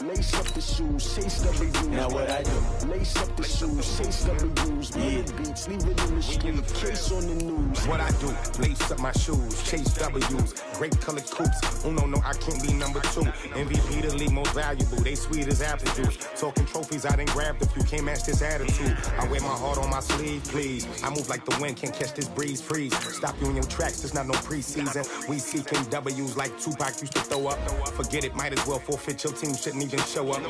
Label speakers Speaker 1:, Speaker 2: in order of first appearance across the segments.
Speaker 1: Lace up the shoes, chase W's.
Speaker 2: Now what I do?
Speaker 1: Lace up the shoes, chase W's. Yeah. Beats, leave it in the street, case on the news.
Speaker 3: What I do? Lace up my shoes, chase W's. Great colored coops. Oh no, I can't be number 2. MVP the league most valuable. They sweet as apple juice. Talking trophies, I done grabbed a few. Can't match this attitude. I wear my heart on my sleeve, please. I move like the wind, can't catch this breeze. Freeze. Stop you in your tracks. It's not no preseason. We seeking W's like Tupac used to throw up. Forget it, might as well forfeit. Your team shouldn't even show up.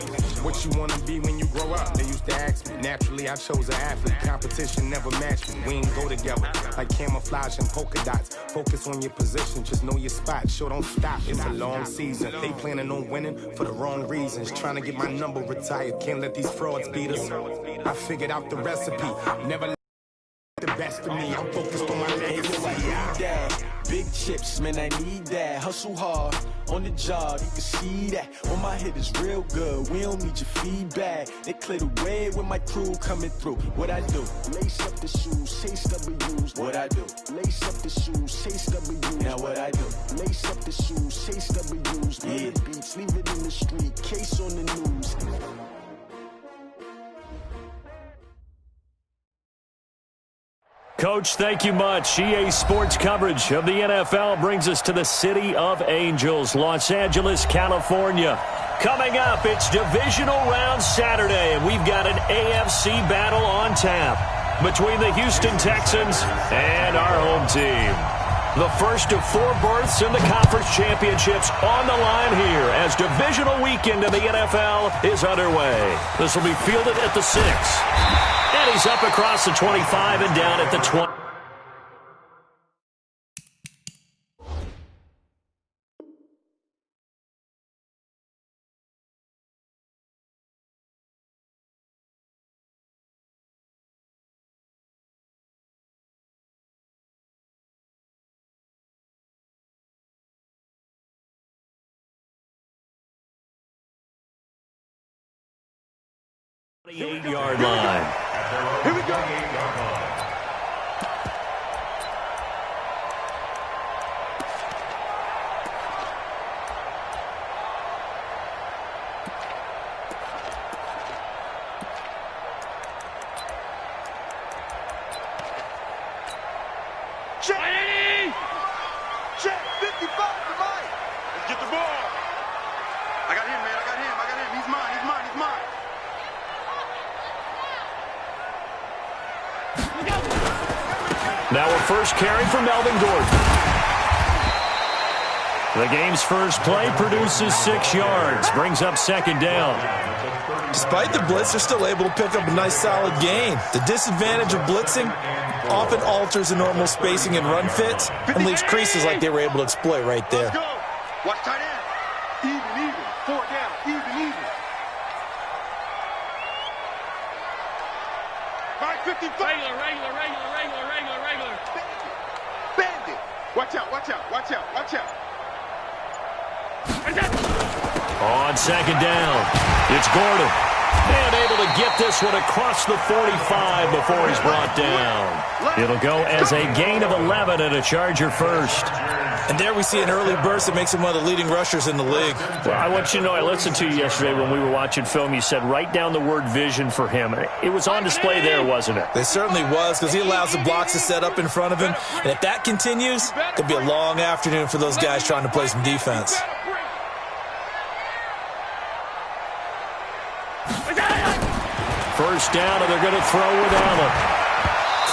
Speaker 3: What you wanna be when you grow up? They used to ask me. Naturally, I chose an athlete. Competition never matched me. We ain't go together like camouflage and polka dots. Focus on your position, just know your spot. Sure, don't stop. It's a long season. They planning on winning for the wrong reasons. Trying to get my number retired. Can't let these frauds beat us. I figured out the recipe. Never let the best of me. I'm focused on my legacy.
Speaker 2: Big chips, man, I need that. Hustle hard on the job, you can see that. On my hit is real good. We don't need your feedback. They clear the way with my crew coming through. What I do?
Speaker 1: Lace up the shoes, chase W's.
Speaker 2: What I do?
Speaker 1: Lace up the shoes, chase W's.
Speaker 2: Now what I do?
Speaker 1: Lace up the shoes, chase W's.
Speaker 2: Yeah.
Speaker 1: Beats, leave it in the street, case on the news.
Speaker 4: Coach, thank you much. EA Sports coverage of the NFL brings us to the City of Angels, Los Angeles, California. Coming up, it's Divisional Round Saturday, and we've got an AFC battle on tap between the Houston Texans and our home team. The first of 4 berths in the conference championships on the line here as divisional weekend of the NFL is underway. This will be fielded at the 6. And he's up across the 25 and down at the 20. Yard line.
Speaker 5: Here we go. Check. Check. 55 to Mike. Let's get the ball. I got him, man. I got him. He's mine.
Speaker 4: Now a first carry for Melvin Gordon. The game's first play produces 6 yards, brings up second down.
Speaker 6: Despite the blitz, they're still able to pick up a nice solid gain. The disadvantage of blitzing often alters the normal spacing and run fits and leaves creases like they were able to exploit right there.
Speaker 5: Let's go. Watch tight end. Even. 4 down. Even. Right, 55. Regular. Bandit. Watch out.
Speaker 4: On second down, it's Gordon. And able to get this one across the 45 before he's brought down. It'll go as a gain of 11 and a Charger first.
Speaker 6: And there we see an early burst that makes him one of the leading rushers in the league.
Speaker 4: Well, I want you to know, I listened to you yesterday when we were watching film. You said write down the word vision for him. It was on display there, wasn't it?
Speaker 6: It certainly was, because he allows the blocks to set up in front of him. And if that continues, it'll be a long afternoon for those guys trying to play some defense.
Speaker 4: First down, and they're going to throw with Allen.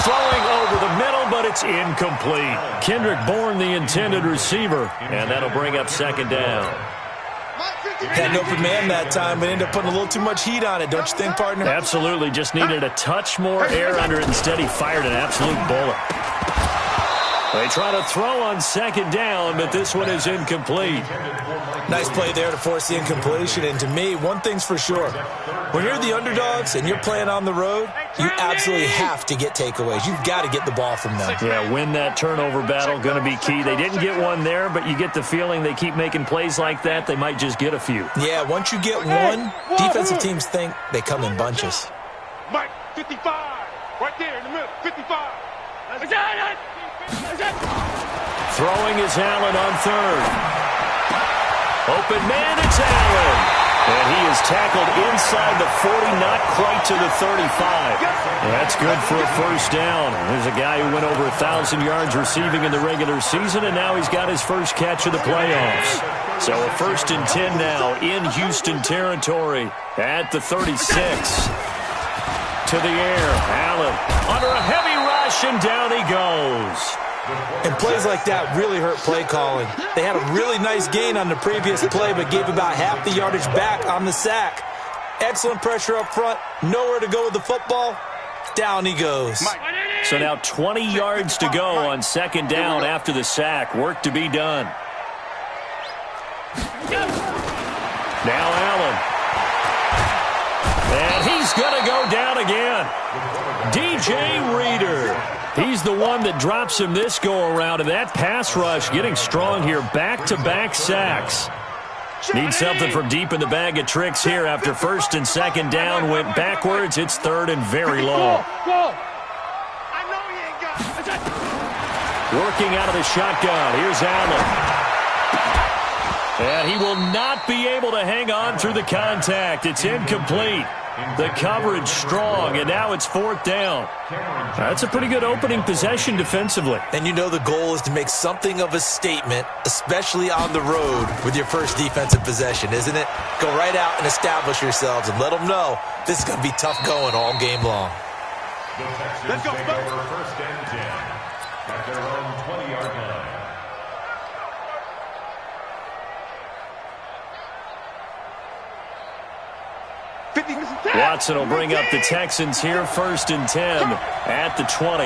Speaker 4: Throwing over the middle, but it's incomplete. Kendrick Bourne, the intended receiver, and that'll bring up second down.
Speaker 6: Had an open man that time, but ended up putting a little too much heat on it, don't you think, partner?
Speaker 4: Absolutely. Just needed a touch more air under it. Instead, he fired an absolute bullet. They try to throw on second down, but this one is incomplete.
Speaker 6: Nice play there to force the incompletion. And to me, one thing's for sure. When you're the underdogs and you're playing on the road, you absolutely have to get takeaways. You've got to get the ball from them.
Speaker 4: Yeah, win that turnover battle, going to be key. They didn't get one there, but you get the feeling they keep making plays like that, they might just get a few.
Speaker 6: Yeah, once you get one, defensive teams think they come in bunches.
Speaker 5: Mike, 55. Right there in the middle, 55.
Speaker 4: Throwing is Allen on third. Open man, it's Allen. And he is tackled inside the 40, not quite to the 35. That's good for a first down. There's a guy who went over 1,000 yards receiving in the regular season, and now he's got his first catch of the playoffs. So a 1st and 10 now in Houston territory at the 36. To the air, Allen under a heavy rush, and down he goes.
Speaker 6: And plays like that really hurt play calling. They had a really nice gain on the previous play, but gave about half the yardage back on the sack. Excellent pressure up front, nowhere to go with the football. Down he goes.
Speaker 4: So now 20 yards to go on 2nd down after the sack. Work to be done. Now Allen. And he's going to go down again. DJ Reader. He's the one that drops him this go-around, and that pass rush getting strong here. Back-to-back sacks. Need something from deep in the bag of tricks here after 1st and 2nd down. Went backwards. It's 3rd and very long. Working out of the shotgun. Here's Allen. And he will not be able to hang on through the contact. It's incomplete. The coverage strong, and now it's 4th down. That's a pretty good opening possession defensively.
Speaker 6: And you know the goal is to make something of a statement, especially on the road with your first defensive possession, isn't it? Go right out and establish yourselves and let them know this is going to be tough going all game long.
Speaker 5: Let's go.
Speaker 7: 1st and 10 at their own 20-yard line.
Speaker 4: Watson will bring up the Texans here, 1st and 10 at the 20.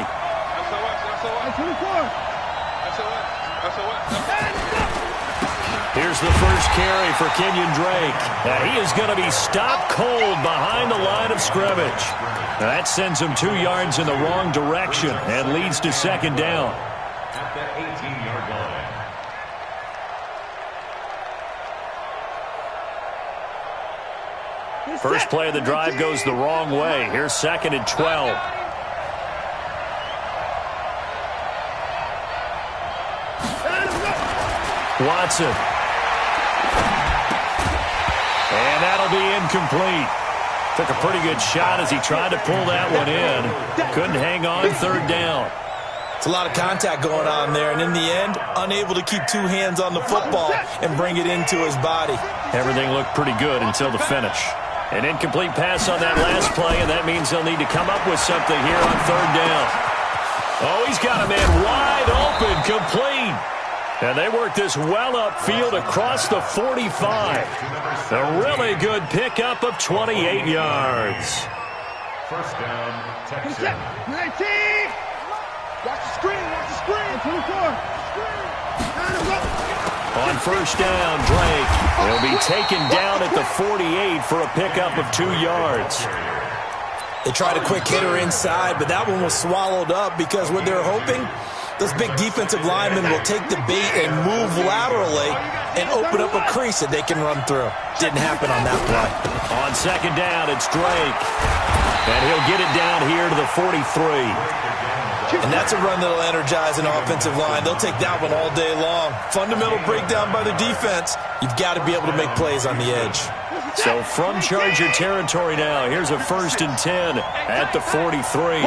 Speaker 4: Here's the first carry for Kenyon Drake. Now he is going to be stopped cold behind the line of scrimmage. Now that sends him 2 yards in the wrong direction and leads to 2nd down.
Speaker 7: At the 18-yard line.
Speaker 4: First play of the drive goes the wrong way. Here's 2nd and 12. Watson. And that'll be incomplete. Took a pretty good shot as he tried to pull that one in. Couldn't hang on, 3rd down.
Speaker 6: It's a lot of contact going on there, and in the end, unable to keep 2 hands on the football and bring it into his body.
Speaker 4: Everything looked pretty good until the finish. An incomplete pass on that last play, and that means they'll need to come up with something here on 3rd down. Oh, he's got a man wide open, complete. And they work this well upfield across the 45. A really good pickup of 28 yards.
Speaker 7: 1st down, Texans.
Speaker 5: 19. Watch the screen, watch the screen. 24.
Speaker 4: On 1st down, Drake will be taken down at the 48 for a pickup of 2 yards.
Speaker 6: They tried a quick hitter inside, but that one was swallowed up because what they're hoping, those big defensive linemen will take the bait and move laterally and open up a crease that they can run through. Didn't happen on that play.
Speaker 4: On 2nd down, it's Drake. And he'll get it down here to the 43.
Speaker 6: And that's a run that'll energize an offensive line. They'll take that one all day long. Fundamental breakdown by the defense. You've got to be able to make plays on the edge.
Speaker 4: So from Charger territory now, here's a 1st and 10 at the 43.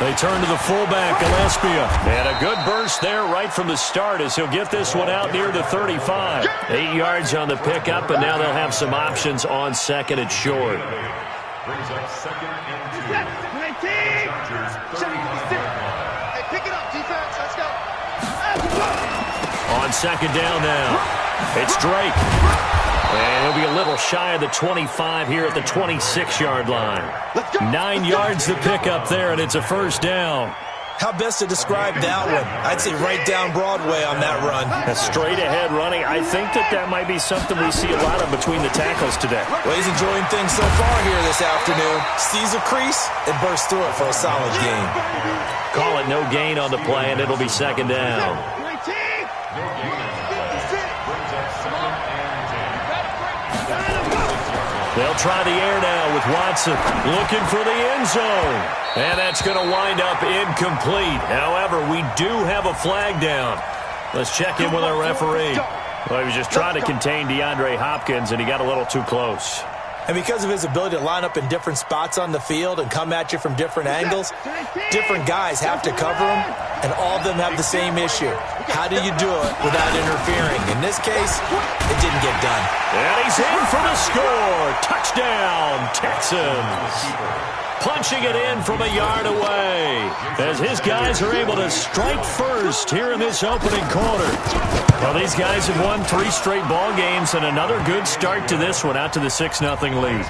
Speaker 4: They turn to the fullback, Gillespie. And a good burst there right from the start as he'll get this one out near the 35. 8 yards on the pickup, and now they'll have some options on 2nd and short.
Speaker 7: Brings up 2nd and 2.
Speaker 5: 19. Hey, pick it up, defense. Let's go.
Speaker 4: On 2nd down now, it's Drake. And he'll be a little shy of the 25 here at the 26-yard line. 9 yards to pick up there, and it's a 1st down.
Speaker 6: How best to describe that one? I'd say right down Broadway on that run.
Speaker 4: A straight-ahead running. I think that might be something we see a lot of between the tackles today.
Speaker 6: Well, he's enjoying things so far here this afternoon. Sees a crease and bursts through it for a solid gain.
Speaker 4: Call it no gain on the play, and it'll be 2nd down. They'll try the air now with Watson looking for the end zone. And that's going to wind up incomplete. However, we do have a flag down. Let's check in with our referee. Well, he was just trying to contain DeAndre Hopkins, and he got a little too close.
Speaker 6: And because of his ability to line up in different spots on the field and come at you from different angles, different guys have to cover him, and all of them have the same issue. How do you do it without interfering? In this case, it didn't get done.
Speaker 4: And he's in for the score. Touchdown, Texans. Punching it in from a yard away as his guys are able to strike first here in this opening quarter. Well, these guys have won 3 straight ball games and another good start to this one out to the 6-0 lead.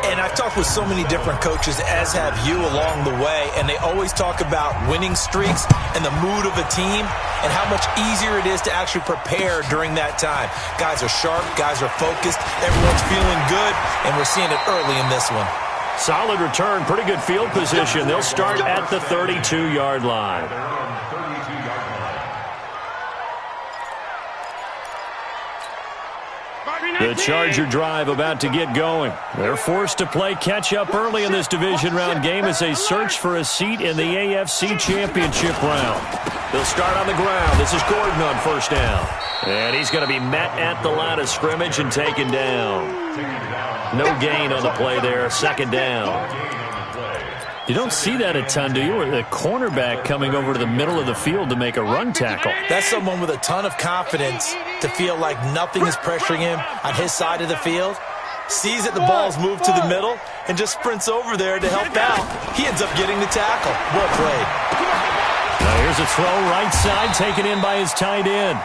Speaker 6: And I've talked with so many different coaches, as have you, along the way, and they always talk about winning streaks and the mood of a team and how much easier it is to actually prepare during that time. Guys are sharp, guys are focused, everyone's feeling good, and we're seeing it early in this one.
Speaker 4: Solid return, pretty good field position. They'll start at the 32-yard line. The Charger drive about to get going. They're forced to play catch-up early in this division round game as they search for a seat in the AFC Championship round. They'll start on the ground. This is Gordon on first down. And he's going to be met at the line of scrimmage and taken down. No gain on the play there. Second down. You don't see that a ton, do you? Or the cornerback coming over to the middle of the field to make a run tackle.
Speaker 6: That's someone with a ton of confidence to feel like nothing is pressuring him on his side of the field. Sees that the ball's moved to the middle and just sprints over there to help out. He ends up getting the tackle. Well played.
Speaker 4: Now here's a throw right side taken in by his tight end.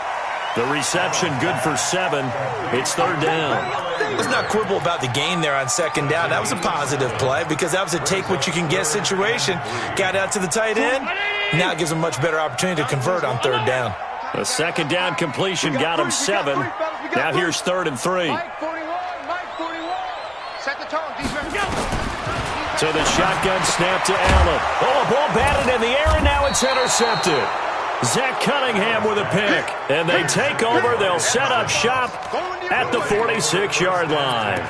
Speaker 4: The reception good for 7. It's third down.
Speaker 6: Let's not quibble about the gain there on second down. That was a positive play because that was a take-what-you-can-get situation. Got out to the tight end. Now it gives him a much better opportunity to convert on third down.
Speaker 4: A second down completion got him 7. Now here's 3rd and 3. So the shotgun snap to Allen. Oh, a ball batted in the air, and now it's intercepted. Zach Cunningham with a pick. And they take over. They'll set up shop at the 46-yard line.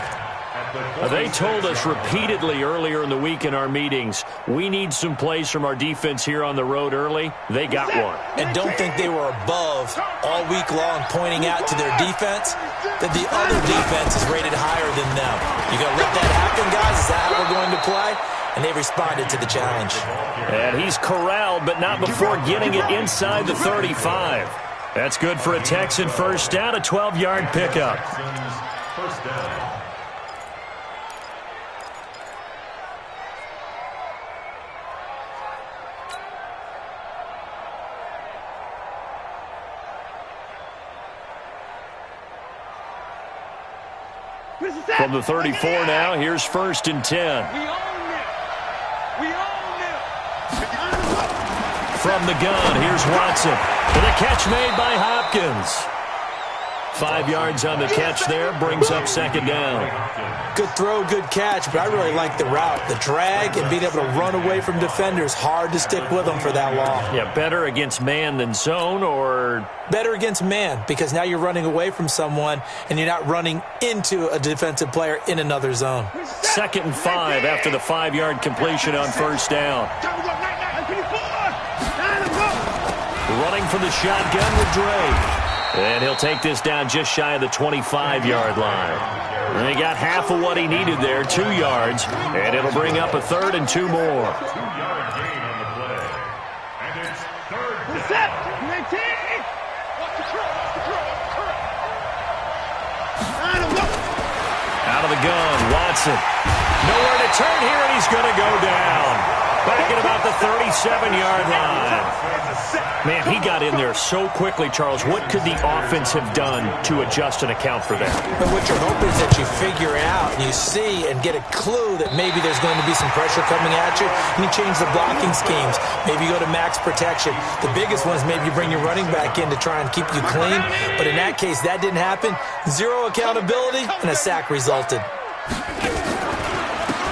Speaker 4: They told us repeatedly earlier in the week in our meetings, we need some plays from our defense here on the road early. They got one.
Speaker 6: And don't think they were above all week long pointing out to their defense that the other defense is rated higher than them. You going to let that happen, guys? Is that how we're going to play? And they responded to the challenge.
Speaker 4: And he's corralled, but not before getting it inside the 35. That's good for a Texan first down, a 12-yard pickup.
Speaker 7: First down.
Speaker 4: From the 34 now, here's 1st and 10. From the gun, here's Watson. And a catch made by Hopkins. 5 yards on the catch there, brings up second down.
Speaker 6: Good throw, good catch, but I really like the route. The drag and being able to run away from defenders, hard to stick with them for that long.
Speaker 4: Yeah, better against man than zone, or?
Speaker 6: Better against man, because now you're running away from someone and you're not running into a defensive player in another zone.
Speaker 4: 2nd and 5 after the 5-yard completion on first down. Running from the shotgun with Drake. And he'll take this down just shy of the 25-yard line. And he got half of what he needed there, 2 yards. And it'll bring up a 3rd and 2 more.
Speaker 7: 2-yard gain on the play. And it's third down.
Speaker 4: Out of the gun, Watson. Nowhere to turn here, and he's going to go down. Back at about the 37-yard line. Man, he got in there so quickly, Charles. What could the offense have done to adjust and account for that?
Speaker 6: But what you're hoping is that you figure out and you see and get a clue that maybe there's going to be some pressure coming at you, and you change the blocking schemes. Maybe you go to max protection. The biggest one is maybe you bring your running back in to try and keep you clean. But in that case, that didn't happen. 0 accountability, and a sack resulted.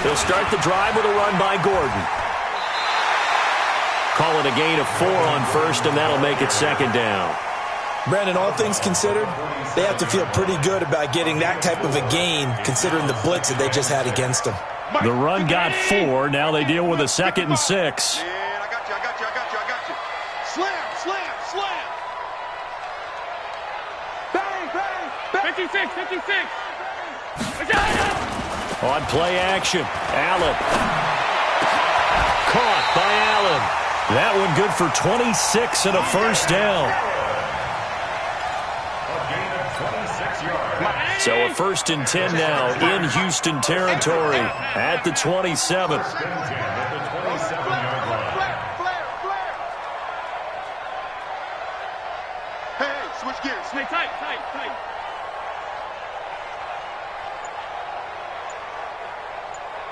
Speaker 4: They'll start the drive with a run by Gordon. Call it a gain of 4 on first, and that'll make it second down.
Speaker 6: Brandon, all things considered, they have to feel pretty good about getting that type of a gain, considering the blitz that they just had against them.
Speaker 4: The run got 4. Now they deal with a 2nd and 6.
Speaker 5: I got you. Slam.
Speaker 4: On play action, Allen. Caught by Allen. That one good for 26 and a first down. So a 1st and 10 now in Houston territory at the 27.
Speaker 5: Hey, switch gears.
Speaker 8: Stay tight, tight, tight.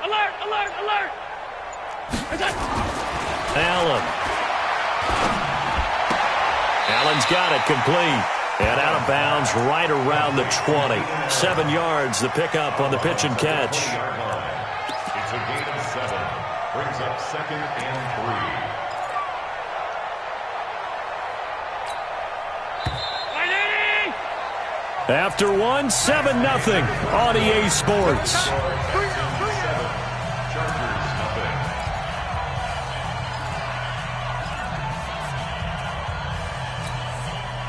Speaker 8: Alert, alert, alert.
Speaker 4: Allen's got it complete. And out of bounds right around the 20. 7 yards, the pickup on the pitch and catch.
Speaker 7: It's a gain of 7. Brings up 2nd and 3.
Speaker 4: After one, 7-0 on EA Sports.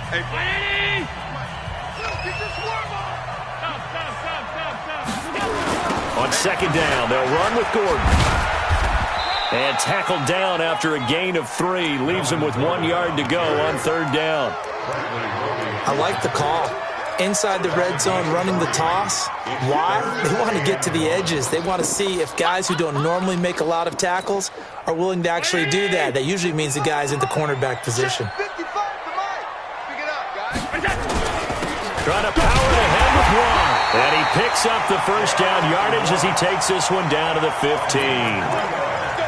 Speaker 5: Hey,
Speaker 4: On 2nd down, they'll run with Gordon. And tackled down after a gain of 3. Leaves him with 1 yard to go on 3rd down.
Speaker 6: I like the call. Inside the red zone, running the toss. Why? They want to get to the edges. They want to see if guys who don't normally make a lot of tackles are willing to actually do that. That usually means the guy's in the cornerback position.
Speaker 4: Trying to power it ahead with 1. And he picks up the first down yardage as he takes this one down to the 15.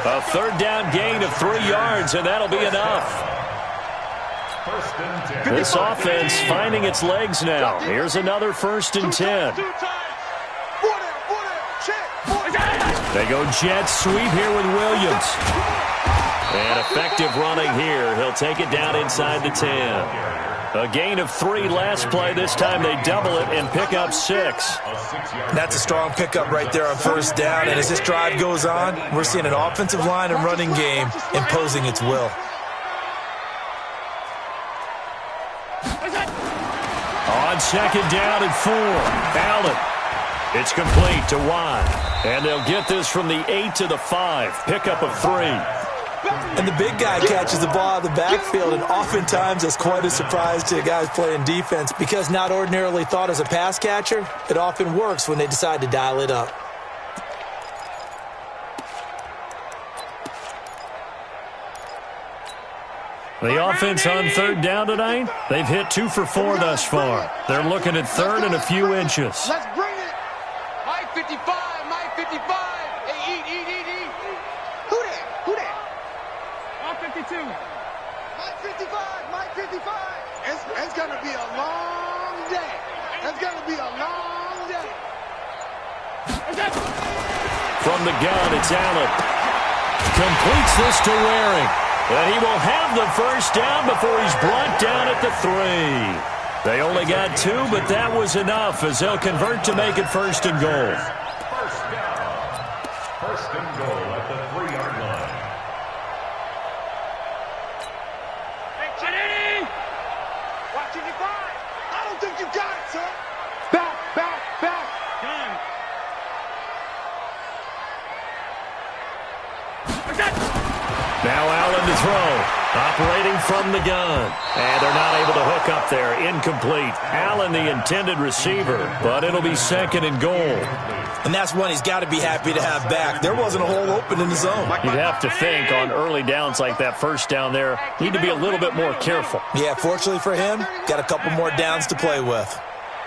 Speaker 4: A 3rd down gain of 3 yards, and that'll be enough. This offense finding its legs now. Here's another 1st and 10. They go jet sweep here with Williams. And effective running here. He'll take it down inside the 10. A gain of 3 last play. This time they double it and pick up 6.
Speaker 6: That's a strong pickup right there on 1st down. And as this drive goes on, we're seeing an offensive line and running game imposing its will.
Speaker 4: On 2nd down and 4, Allen. It's complete to Watt. And they'll get this from the 8 to the 5. Pickup of 3.
Speaker 6: And the big guy catches the ball out of the backfield, and oftentimes that's quite a surprise to the guys playing defense because not ordinarily thought as a pass catcher, it often works when they decide to dial it up.
Speaker 4: The offense on 3rd down tonight, they've hit 2 for 4 thus far. They're looking at 3rd and a few inches.
Speaker 5: Let's bring it. Mike 55, Mike 55. Hey, eat. Who that?
Speaker 8: All 52.
Speaker 5: Mike 55, Mike 55. It's going to be a long day. It's going to be a long day.
Speaker 4: From the gun, it's Allen. Completes this to Waring. And he will have the first down before he's brought down at the 3. They only got 2, but that was enough as they'll convert to make it 1st and goal.
Speaker 7: First down. 1st and goal at the 3-yard line.
Speaker 8: Hey, Chinini!
Speaker 5: Watch 55. I don't think you got it, sir. Back.
Speaker 8: Gun.
Speaker 4: Now Allen to throw. Operating from the gun. And they're not able to hook up there. Incomplete. Allen the intended receiver, but it'll be 2nd and goal.
Speaker 6: And that's one he's got to be happy to have back. There wasn't a hole open in the zone.
Speaker 4: You'd have to think on early downs like that 1st down there, need to be a little bit more careful.
Speaker 6: Yeah, fortunately for him, got a couple more downs to play with.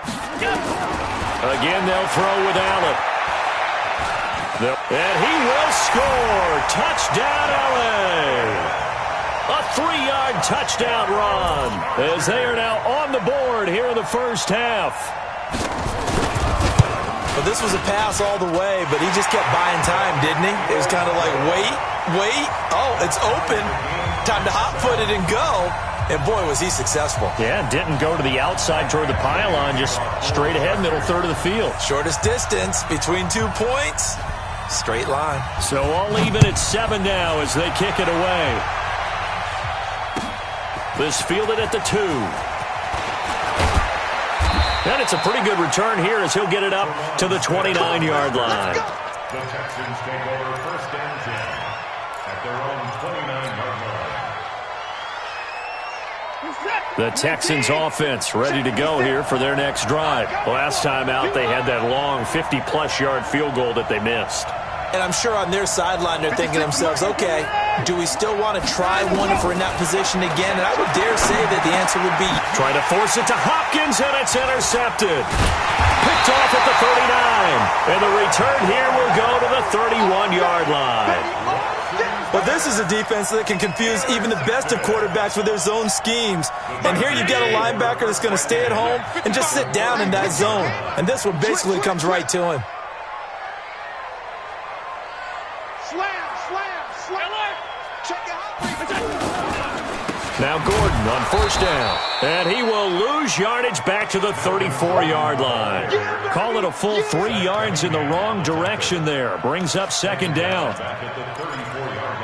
Speaker 4: Again, they'll throw with Allen. And he will score. Touchdown, LA. A 3-yard touchdown run as they are now on the board here in the first half.
Speaker 6: Well, this was a pass all the way, but he just kept buying time, didn't he? It was kind of like, wait. Oh, it's open. Time to hot-foot it and go. And, boy, was he successful.
Speaker 4: Yeah, didn't go to the outside toward the pylon, just straight ahead, middle third of the field.
Speaker 6: Shortest distance between 2 points. Straight line.
Speaker 4: So all even at 7 now as they kick it away. This fielded at the 2. And it's a pretty good return here as he'll get it up to the 29-yard line.
Speaker 7: The Texans take over first and 10 at their own 29-yard line.
Speaker 4: The Texans offense ready to go here for their next drive. Last time out, they had that long 50-plus yard field goal that they missed.
Speaker 6: And I'm sure on their sideline they're thinking to themselves, okay, do we still want to try one if we're in that position again? And I would dare say that the answer would be...
Speaker 4: Try to force it to Hopkins, and it's intercepted. Picked off at the 39. And the return here will go to the 31-yard line.
Speaker 6: Well, this is a defense that can confuse even the best of quarterbacks with their zone schemes. And here you've got a linebacker that's going to stay at home and just sit down in that zone. And this one basically comes right to him.
Speaker 4: Now Gordon on first down. And he will lose yardage back to the 34-yard line. Call it a full 3 yards in the wrong direction there. Brings up second down.
Speaker 7: Back at the 34-yard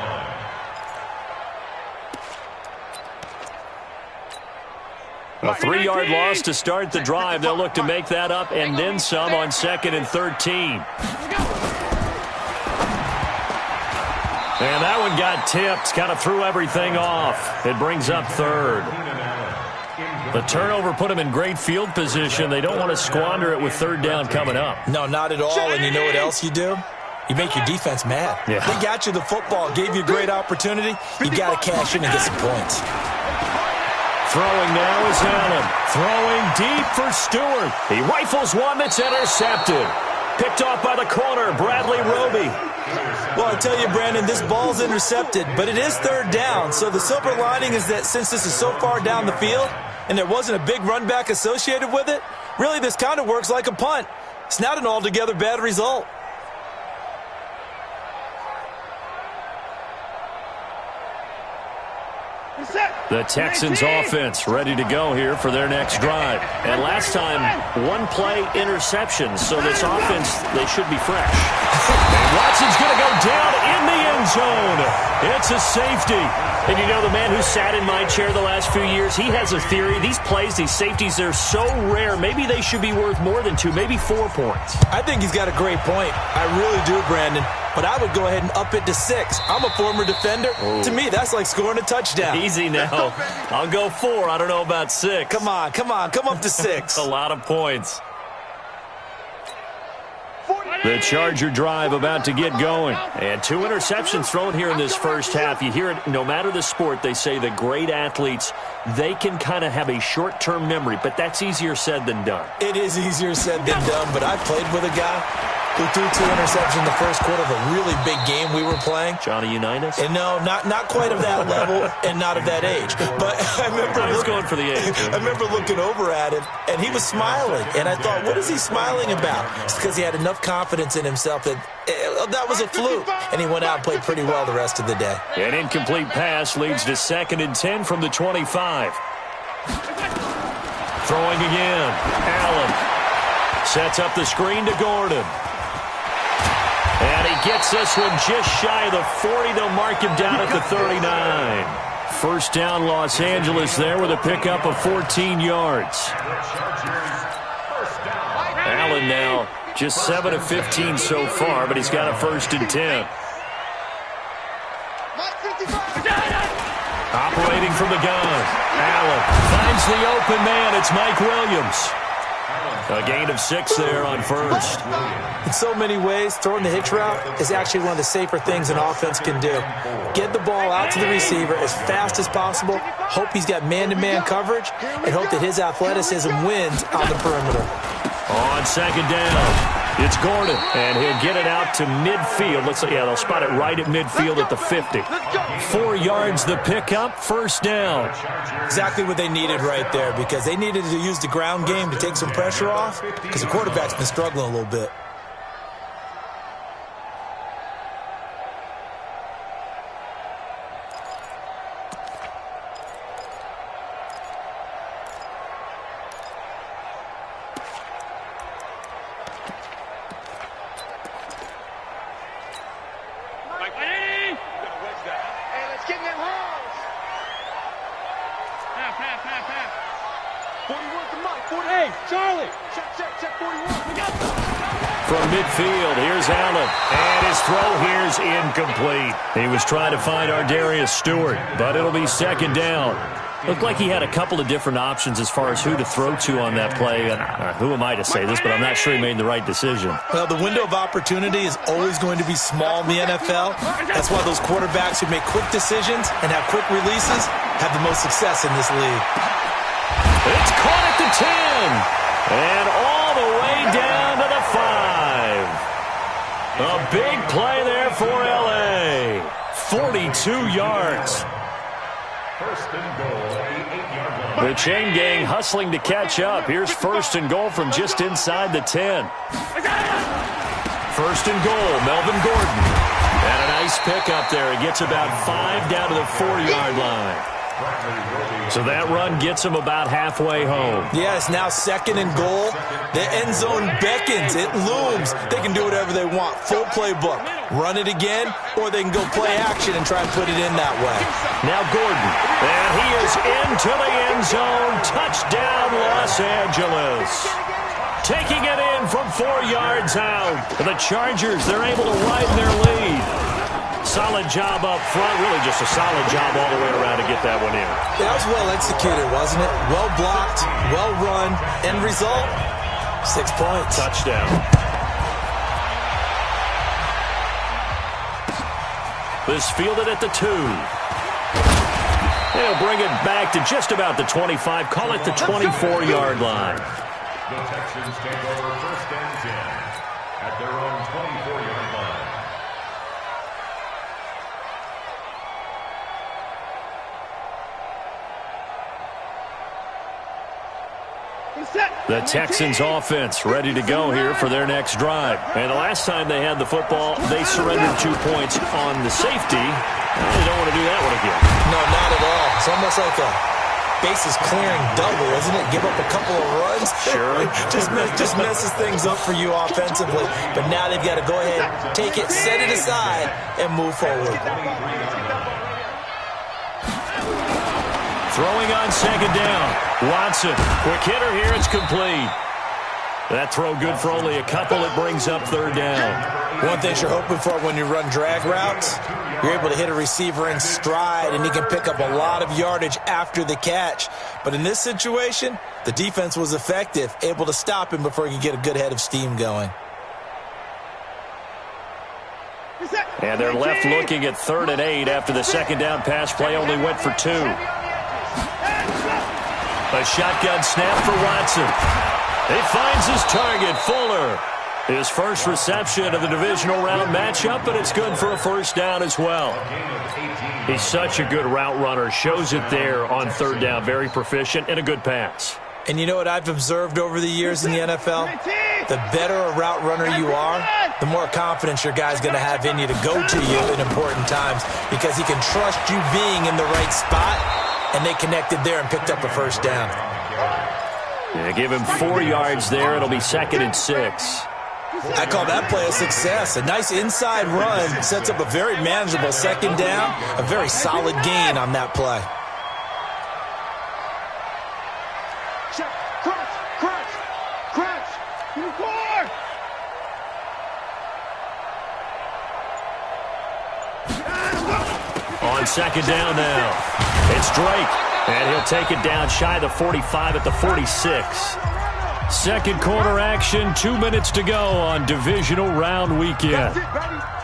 Speaker 7: line.
Speaker 4: A 3-yard loss to start the drive. They'll look to make that up and then some on 2nd and 13. And that one got tipped, kind of threw everything off. It brings up 3rd. The turnover put them in great field position. They don't want to squander it with 3rd down coming up.
Speaker 6: No, not at all. And you know what else you do? You make your defense mad.
Speaker 4: Yeah.
Speaker 6: They got you the football, gave you a great opportunity. You got to cash in and get some points.
Speaker 4: Throwing now is Allen. Throwing deep for Stewart. He rifles one that's intercepted. Picked off by the corner, Bradley Roby.
Speaker 6: Well, I tell you, Brandon, this ball's intercepted, but it is 3rd down. So the silver lining is that since this is so far down the field and there wasn't a big run back associated with it, really this kind of works like a punt. It's not an altogether bad result.
Speaker 4: The Texans offense ready to go here for their next drive. And last time, 1-play interception. So this offense, they should be fresh. And Watson's going to go down in the end zone. It's a safety. And you know, the man who sat in my chair the last few years, he has a theory. These plays, these safeties, they're so rare. Maybe they should be worth more than 2, maybe 4 points.
Speaker 6: I think he's got a great point. I really do, Brandon. But I would go ahead and up it to 6. I'm a former defender. Ooh. To me, that's like scoring a touchdown.
Speaker 4: Easy now. I'll go 4. I don't know about 6.
Speaker 6: Come on. Come up to 6.
Speaker 4: A lot of points. The Charger drive about to get going. And 2 interceptions thrown here in this first half. You hear it, no matter the sport, they say that great athletes, they can kind of have a short-term memory, but that's easier said than done.
Speaker 6: It is easier said than done, but I played with a guy who threw 2 interceptions in the first quarter of a really big game we were playing.
Speaker 4: Johnny Unitas?
Speaker 6: And no, not quite of that level and not of that age. But I was
Speaker 4: going for the age.
Speaker 6: I remember looking over at him, and he was smiling. And I thought, what is he smiling about? It's because he had enough confidence in himself that that was a fluke. And he went out and played pretty well the rest of the day.
Speaker 4: An incomplete pass leads to 2nd and 10 from the 25. Throwing again. Allen sets up the screen to Gordon. And he gets this one just shy of the 40. They'll mark him down at the 39. First down, Los Angeles there with a pickup of 14 yards. Allen now just 7 of 15 so far, but he's got a 1st and 10. Operating from the gun. Allen finds the open man. It's Mike Williams. A gain of 6 there on 1st.
Speaker 6: In so many ways, throwing the hitch route is actually one of the safer things an offense can do. Get the ball out to the receiver as fast as possible, hope he's got man-to-man coverage, and hope that his athleticism wins on the perimeter.
Speaker 4: On 2nd down, it's Gordon, and he'll get it out to midfield. Looks like, yeah, they'll spot it right at midfield at the 50. 4 yards the pickup, 1st down.
Speaker 6: Exactly what they needed right there, because they needed to use the ground game to take some pressure off, because the quarterback's been struggling a little bit.
Speaker 8: Charlie. Check 41.
Speaker 4: From midfield, here's Allen. And his throw here's incomplete. He was trying to find Ardarius Stewart, but it'll be second down. Looked like he had a couple of different options as far as who to throw to on that play. Who am I to say this, but I'm not sure he made the right decision.
Speaker 6: Well, the window of opportunity is always going to be small in the NFL. That's why those quarterbacks who make quick decisions and have quick releases have the most success in this league.
Speaker 4: It's caught at the 10. And all the way down to the 5. A big play there for L.A. 42 yards.
Speaker 7: First and goal at the 8-yard line.
Speaker 4: The chain gang hustling to catch up. Here's first and goal from just inside the 10. First and goal, Melvin Gordon. And a nice pickup there. He gets about 5 down to the 4-yard line. So that run gets him about halfway home.
Speaker 6: Yeah, it's now second and goal. The end zone beckons. It looms. They can do whatever they want. Full playbook. Run it again, or they can go play action and try and put it in that way.
Speaker 4: Now Gordon. And he is into the end zone. Touchdown, Los Angeles. Taking it in from 4 yards out. The Chargers, they're able to widen their lead. Solid job up front. Really just a solid job all the way around to get that one in.
Speaker 6: That was well executed, wasn't it? Well blocked, well run. End result, 6 points.
Speaker 4: Touchdown. This fielded at the 2. They'll bring it back to just about the 25. Call it the 24-yard line.
Speaker 7: The Texans take over first and 10 at their own 24-yard line.
Speaker 4: The Texans offense ready to go here for their next drive. And the last time they had the football, they surrendered 2 points on the safety. They don't want to do that one again.
Speaker 6: No, not at all. It's almost like a bases clearing double, isn't it? Give up a couple of runs.
Speaker 4: Sure.
Speaker 6: just messes things up for you offensively. But now they've got to go ahead, take it, set it aside, and move forward.
Speaker 4: Throwing on second down. Watson, quick hitter here, it's complete. That throw good for only a couple. It brings up third down.
Speaker 6: One thing you're hoping for when you run drag routes, you're able to hit a receiver in stride, and he can pick up a lot of yardage after the catch. But in this situation, the defense was effective, able to stop him before he could get a good head of steam going.
Speaker 4: And they're left looking at 3rd and 8 after the second down pass play only went for 2. A shotgun snap for Watson. He finds his target, Fuller. His first reception of the divisional round matchup, but it's good for a first down as well. He's such a good route runner. Shows it there on 3rd down. Very proficient and a good pass.
Speaker 6: And you know what I've observed over the years in the NFL? The better a route runner you are, the more confidence your guy's going to have in you to go to you in important times because he can trust you being in the right spot, and they connected there and picked up a first down.
Speaker 4: Yeah, give him 4 yards there. It'll be 2nd and 6.
Speaker 6: I call that play a success. A nice inside run sets up a very manageable second down, a very solid gain on that play.
Speaker 8: Crunch. Give me 4.
Speaker 4: On second down now. It's Drake. And he'll take it down shy of the 45 at the 46. Second quarter action, 2 minutes to go on divisional round weekend.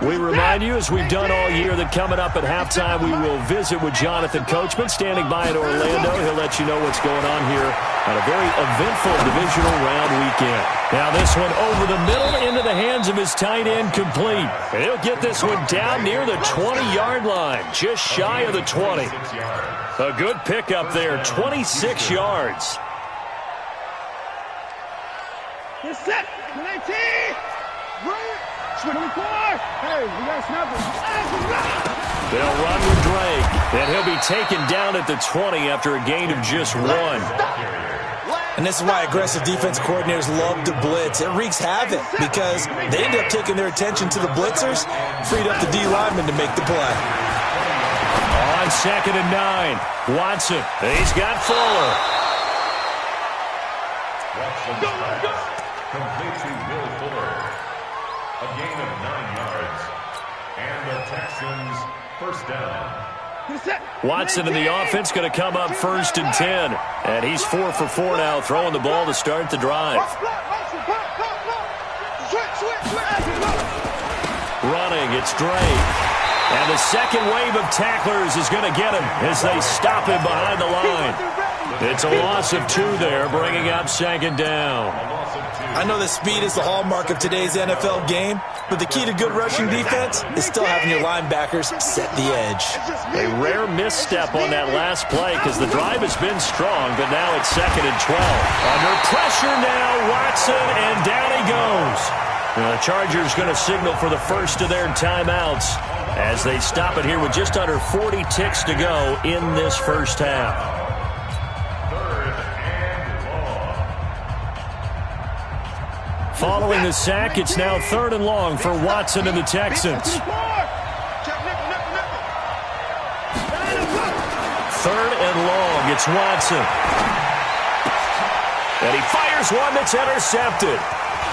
Speaker 4: We remind you, as we've done all year, that coming up at halftime, we will visit with Jonathan Coachman, standing by in Orlando. He'll let you know what's going on here on a very eventful divisional round weekend. Now this one over the middle into the hands of his tight end, complete. And he'll get this one down near the 20-yard line, just shy of the 20. A good pickup there, 26 yards.
Speaker 8: Get set. 19. Right. 24. Hey, we got to snap it.
Speaker 4: They'll run with Drake, and he'll be taken down at the 20 after a gain of just 1.
Speaker 6: And this is why aggressive defense coordinators love to blitz. It wreaks havoc because they end up taking their attention to the blitzers, freed up the D lineman to make the play.
Speaker 4: On 2nd and 9, Watson. He's got Fuller.
Speaker 7: Watson's pass complete to Will Fuller. A gain of 9 yards. And the Texans first down.
Speaker 4: Watson in the offense going to come up 1st and 10. And he's 4 for 4 now, throwing the ball to start the drive. Running, it's Drake. And the second wave of tacklers is going to get him as they stop him behind the line. It's a loss of 2 there, bringing up 2nd down.
Speaker 6: I know that speed is the hallmark of today's NFL game, but the key to good rushing defense is still having your linebackers set the edge.
Speaker 4: A rare misstep on that last play because the drive has been strong, but now it's 2nd and 12. Under pressure now, Watson, and down he goes. The Chargers going to signal for the first of their timeouts as they stop it here with just under 40 ticks to go in this first half. Following the sack, it's now 3rd and long for Watson and the Texans. 3rd and long, it's Watson. And he fires one that's intercepted.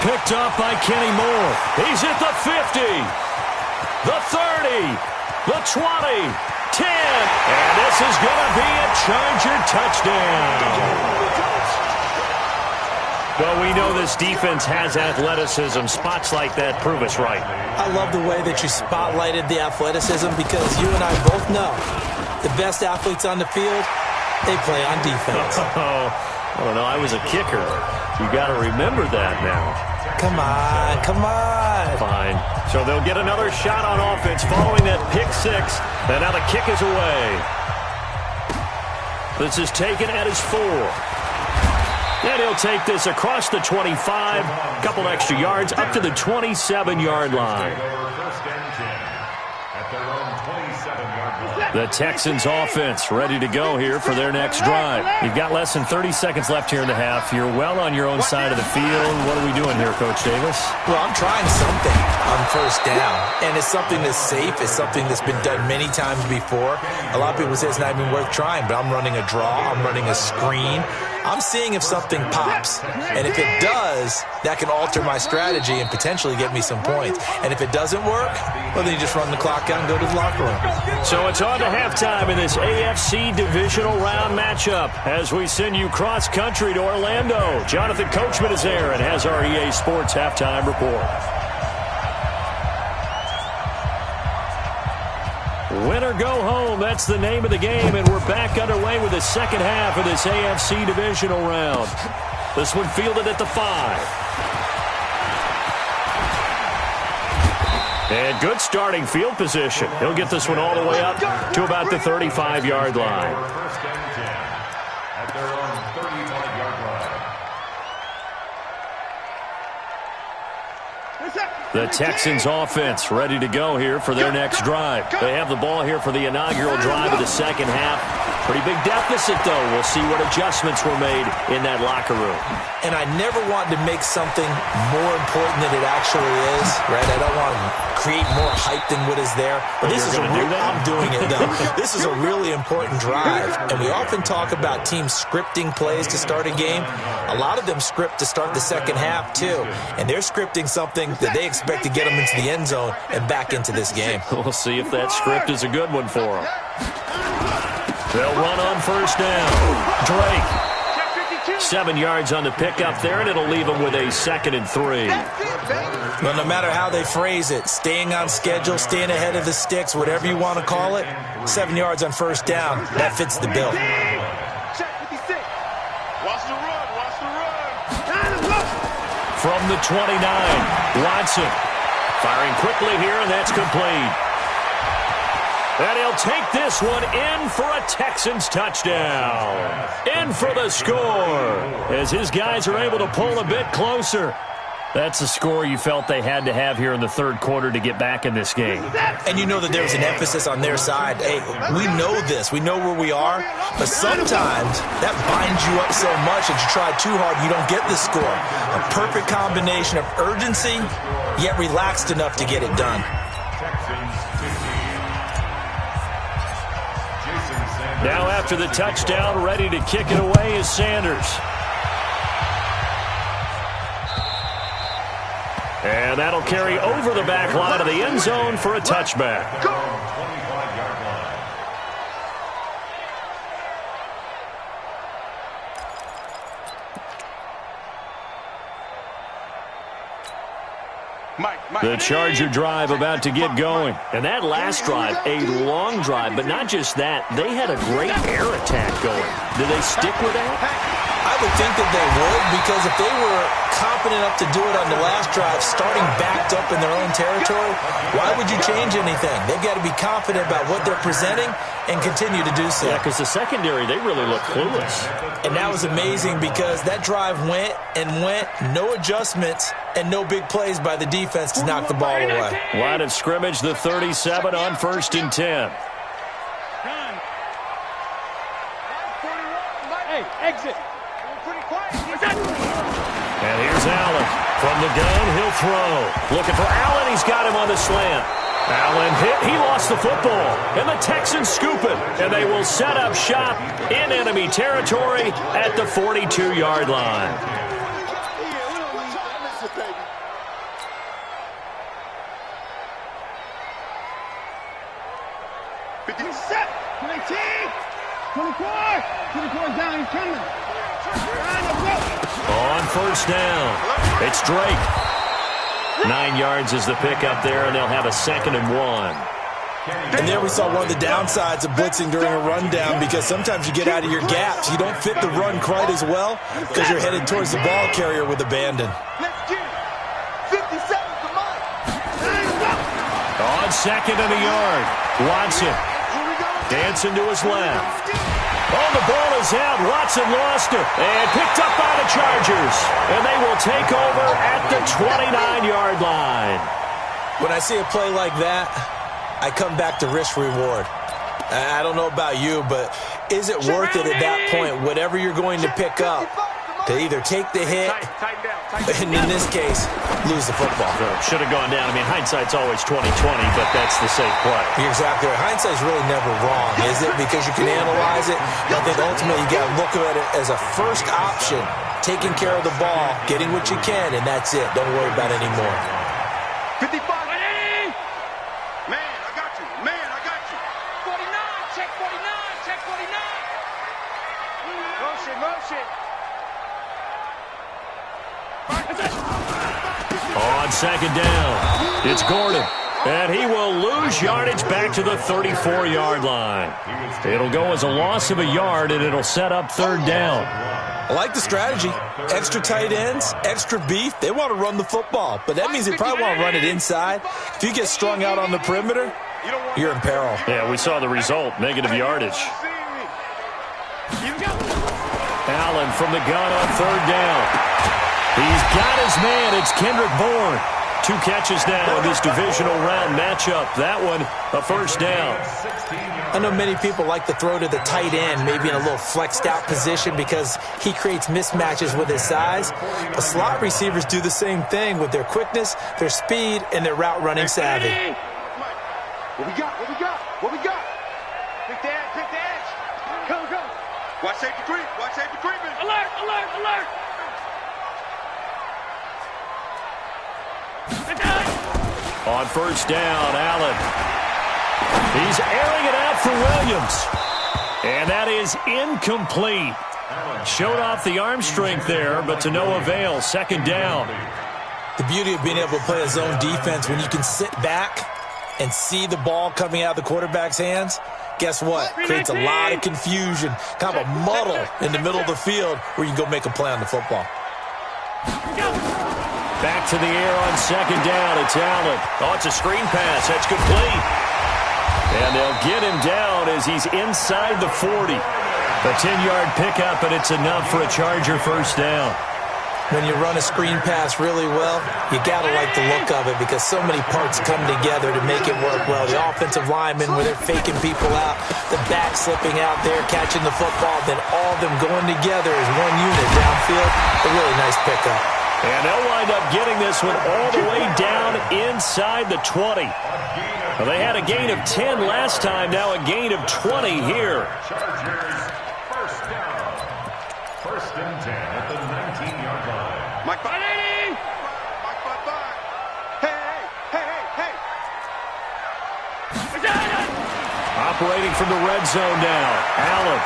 Speaker 4: Picked up by Kenny Moore. He's at the 50, the 30, the 20, 10. And this is going to be a Charger touchdown. Well, we know this defense has athleticism. Spots like that prove us right.
Speaker 6: I love the way that you spotlighted the athleticism because you and I both know the best athletes on the field, they play on defense.
Speaker 4: Oh, I don't know. I was a kicker. You got to remember that now.
Speaker 6: Come on, come on.
Speaker 4: Fine. So they'll get another shot on offense following that pick 6. And now the kick is away. This is taken at his 4. And he'll take this across the 25, a couple extra yards, up to the 27-yard line. The Texans offense ready to go here for their next drive. You've got less than 30 seconds left here in the half. You're well on your own side of the field. What are we doing here, Coach Davis?
Speaker 6: Well, I'm trying something on first down, and it's something that's safe. It's something that's been done many times before. A lot of people say it's not even worth trying, but I'm running a draw. I'm running a screen. I'm seeing if something pops, and if it does, that can alter my strategy and potentially get me some points. And if it doesn't work, well, then you just run the clock out and go to the locker room.
Speaker 4: So it's on to halftime in this AFC Divisional Round matchup as we send you cross-country to Orlando. Jonathan Coachman is there and has our EA Sports halftime report. Win or go home, that's the name of the game, and we're back underway with the second half of this AFC Divisional Round. This one fielded at the 5. And good starting field position. He'll get this one all the way up to about the 35-yard line.
Speaker 7: First and 10 at their own 35-yard line.
Speaker 4: The Texans offense ready to go here for their next drive. They have the ball here for the inaugural drive of the second half. Pretty big deficit, though. We'll see what adjustments were made in that locker room.
Speaker 6: And I never want to make something more important than it actually is, right? I don't want to create more hype than what is there. But this is I'm doing it, though. This is a really important drive. And we often talk about teams scripting plays to start a game. A lot of them script to start the second half, too. And they're scripting something that they expect to get them into the end zone and back into this game.
Speaker 4: We'll see if that script is a good one for them. They'll run on first down. Drake. 7 yards on the pickup there, and it'll leave them with a 2nd and 3.
Speaker 6: Well, no matter how they phrase it, staying on schedule, staying ahead of the sticks, whatever you want to call it, 7 yards on first down, that fits the bill.
Speaker 5: Watch the run, watch the run.
Speaker 4: From the 29, Watson firing quickly here, and that's complete. And he'll take this one in for a Texans touchdown. In for the score as his guys are able to pull a bit closer. That's the score you felt they had to have here in the third quarter to get back in this game.
Speaker 6: And you know that there was an emphasis on their side. Hey, we know this. We know where we are. But sometimes that binds you up so much that you try too hard and you don't get the score. A perfect combination of urgency, yet relaxed enough to get it done.
Speaker 4: Now after the touchdown, ready to kick it away is Sanders. And that'll carry over the back line of the end zone for a touchback.
Speaker 7: Go! 25-yard line.
Speaker 4: The Charger drive about to get going. And that last drive, a long drive, but not just that. They had a great air attack going. Did they stick with that?
Speaker 6: I would think that they would, because if they were confident enough to do it on the last drive, starting backed up in their own territory, why would you change anything? They've got to be confident about what they're presenting and continue to do so.
Speaker 4: Yeah, because the secondary, they really look clueless.
Speaker 6: And that was amazing because that drive went and went, no adjustments, and no big plays by the defense to knock the ball away.
Speaker 4: Line of scrimmage, the 37 on 1st and 10.
Speaker 8: Hey, exit.
Speaker 4: And here's Allen. From the gun, he'll throw. Looking for Allen. He's got him on the slant. Allen hit. He lost the football. And the Texans scoop it. And they will set up shop in enemy territory at the 42-yard line.
Speaker 8: Set. 19. 24. 24 down. He's coming.
Speaker 4: On 1st down, it's Drake. 9 yards is the pickup there, and they'll have a 2nd and 1.
Speaker 6: And there we saw one of the downsides of blitzing during a rundown, because sometimes you get out of your gaps. You don't fit the run quite as well because you're headed towards the ball carrier with abandon.
Speaker 5: Let's get it. 50 seconds to mine.
Speaker 4: On 2nd and a yard, Watson dancing to his left. Oh, the ball is out. Watson lost it and picked up by the Chargers. And they will take over at the 29-yard line.
Speaker 6: When I see a play like that, I come back to risk-reward. I don't know about you, but is it worth it at that point, whatever you're going to pick up, to either take the hit, and in this case, lose the football?
Speaker 4: Should have gone down. I mean, hindsight's always 20/20, but that's the safe play.
Speaker 6: You're exactly right. Hindsight's really never wrong, is it? Because you can analyze it. But I think ultimately you got to look at it as a first option, taking care of the ball, getting what you can, and that's it. Don't worry about it anymore.
Speaker 5: 55. Man, I got you. Man, I got you. 49. Check 49. Check 49. Motion, motion.
Speaker 4: On 2nd down, it's Gordon. And he will lose yardage back to the 34-yard line. It'll go as a loss of a yard, and it'll set up 3rd down.
Speaker 6: I like the strategy. Extra tight ends, extra beef. They want to run the football, but that means they probably want to run it inside. If you get strung out on the perimeter, you're in peril.
Speaker 4: Yeah, we saw the result, negative yardage. Allen from the gun on 3rd down. He's got his man. It's Kendrick Bourne. 2 catches now in this divisional round matchup. That one, a 1st down.
Speaker 6: I know many people like to throw to the tight end, maybe in a little flexed out position because he creates mismatches with his size. But slot receivers do the same thing with their quickness, their speed, and their route running savvy.
Speaker 5: What we got? What we got? What we got? Pick the edge. Pick the edge. Go, go. Watch safety creep. Watch safety creeping. Alert, alert, alert.
Speaker 4: On 1st down, Allen. He's airing it out for Williams. And that is incomplete. Showed off the arm strength there, but to no avail. 2nd down.
Speaker 6: The beauty of being able to play a zone defense when you can sit back and see the ball coming out of the quarterback's hands, guess what? Creates a lot of confusion, kind of a muddle in the middle of the field where you can go make a play on the football.
Speaker 4: Back to the air on 2nd down. It's Allen. Oh, it's a screen pass. That's complete. And they'll get him down as he's inside the 40. A 10-yard pickup, and it's enough for a Charger 1st down.
Speaker 6: When you run a screen pass really well, you got to like the look of it because so many parts come together to make it work well. The offensive linemen, where they're faking people out, the back slipping out there, catching the football, then all of them going together as one unit downfield. A really nice pickup.
Speaker 4: And they'll wind up getting this one all the way down inside the 20. Well, they had a gain of 10 last time, now a gain of 20 here.
Speaker 7: Chargers, 1st down. 1st and 10 at the 19-yard line.
Speaker 5: Mike 5. Mike 5.
Speaker 4: operating from the red zone now. Allen.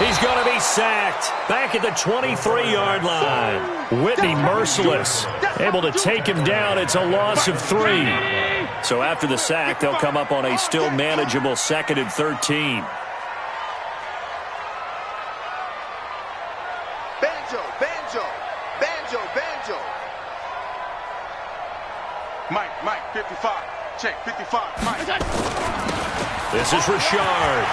Speaker 4: He's going to be sacked. Back at the 23-yard line. Whitney merciless. Able to take him down. It's a loss of 3. So after the sack, they'll come up on a still manageable 2nd and 13.
Speaker 5: Banjo. Mike, 55. Check, 55. Mike.
Speaker 4: This is Richard.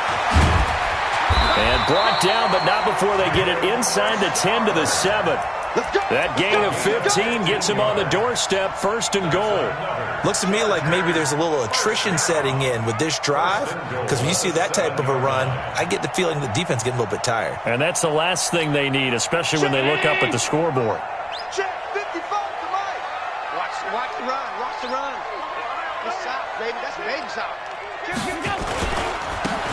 Speaker 4: And brought down, but not before they get it inside the 10 to the 7. That gain of 15 gets him on the doorstep, 1st and goal.
Speaker 6: Looks to me like maybe there's a little attrition setting in with this drive, because when you see that type of a run, I get the feeling the defense getting a little bit tired.
Speaker 4: And that's the last thing they need, especially when they look up at the scoreboard.
Speaker 5: Check, 55 to Mike. Watch the run. It's out, baby. That's baby out.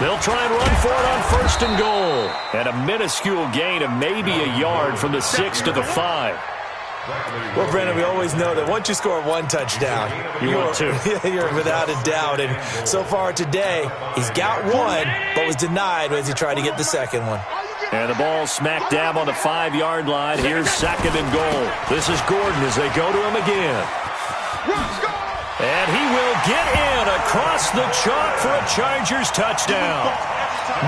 Speaker 4: They'll try and run for it on 1st and goal. And a minuscule gain of maybe a yard from the 6 to the 5.
Speaker 6: Well, Brendan, we always know that once you score 1 touchdown,
Speaker 4: you're 2.
Speaker 6: You're without a doubt. And so far today, he's got 1, but was denied as he tried to get the 2nd one.
Speaker 4: And the ball smack dab on the 5-yard line. Here's 2nd and goal. This is Gordon as they go to him again. And he will get in across the chalk for a Chargers touchdown.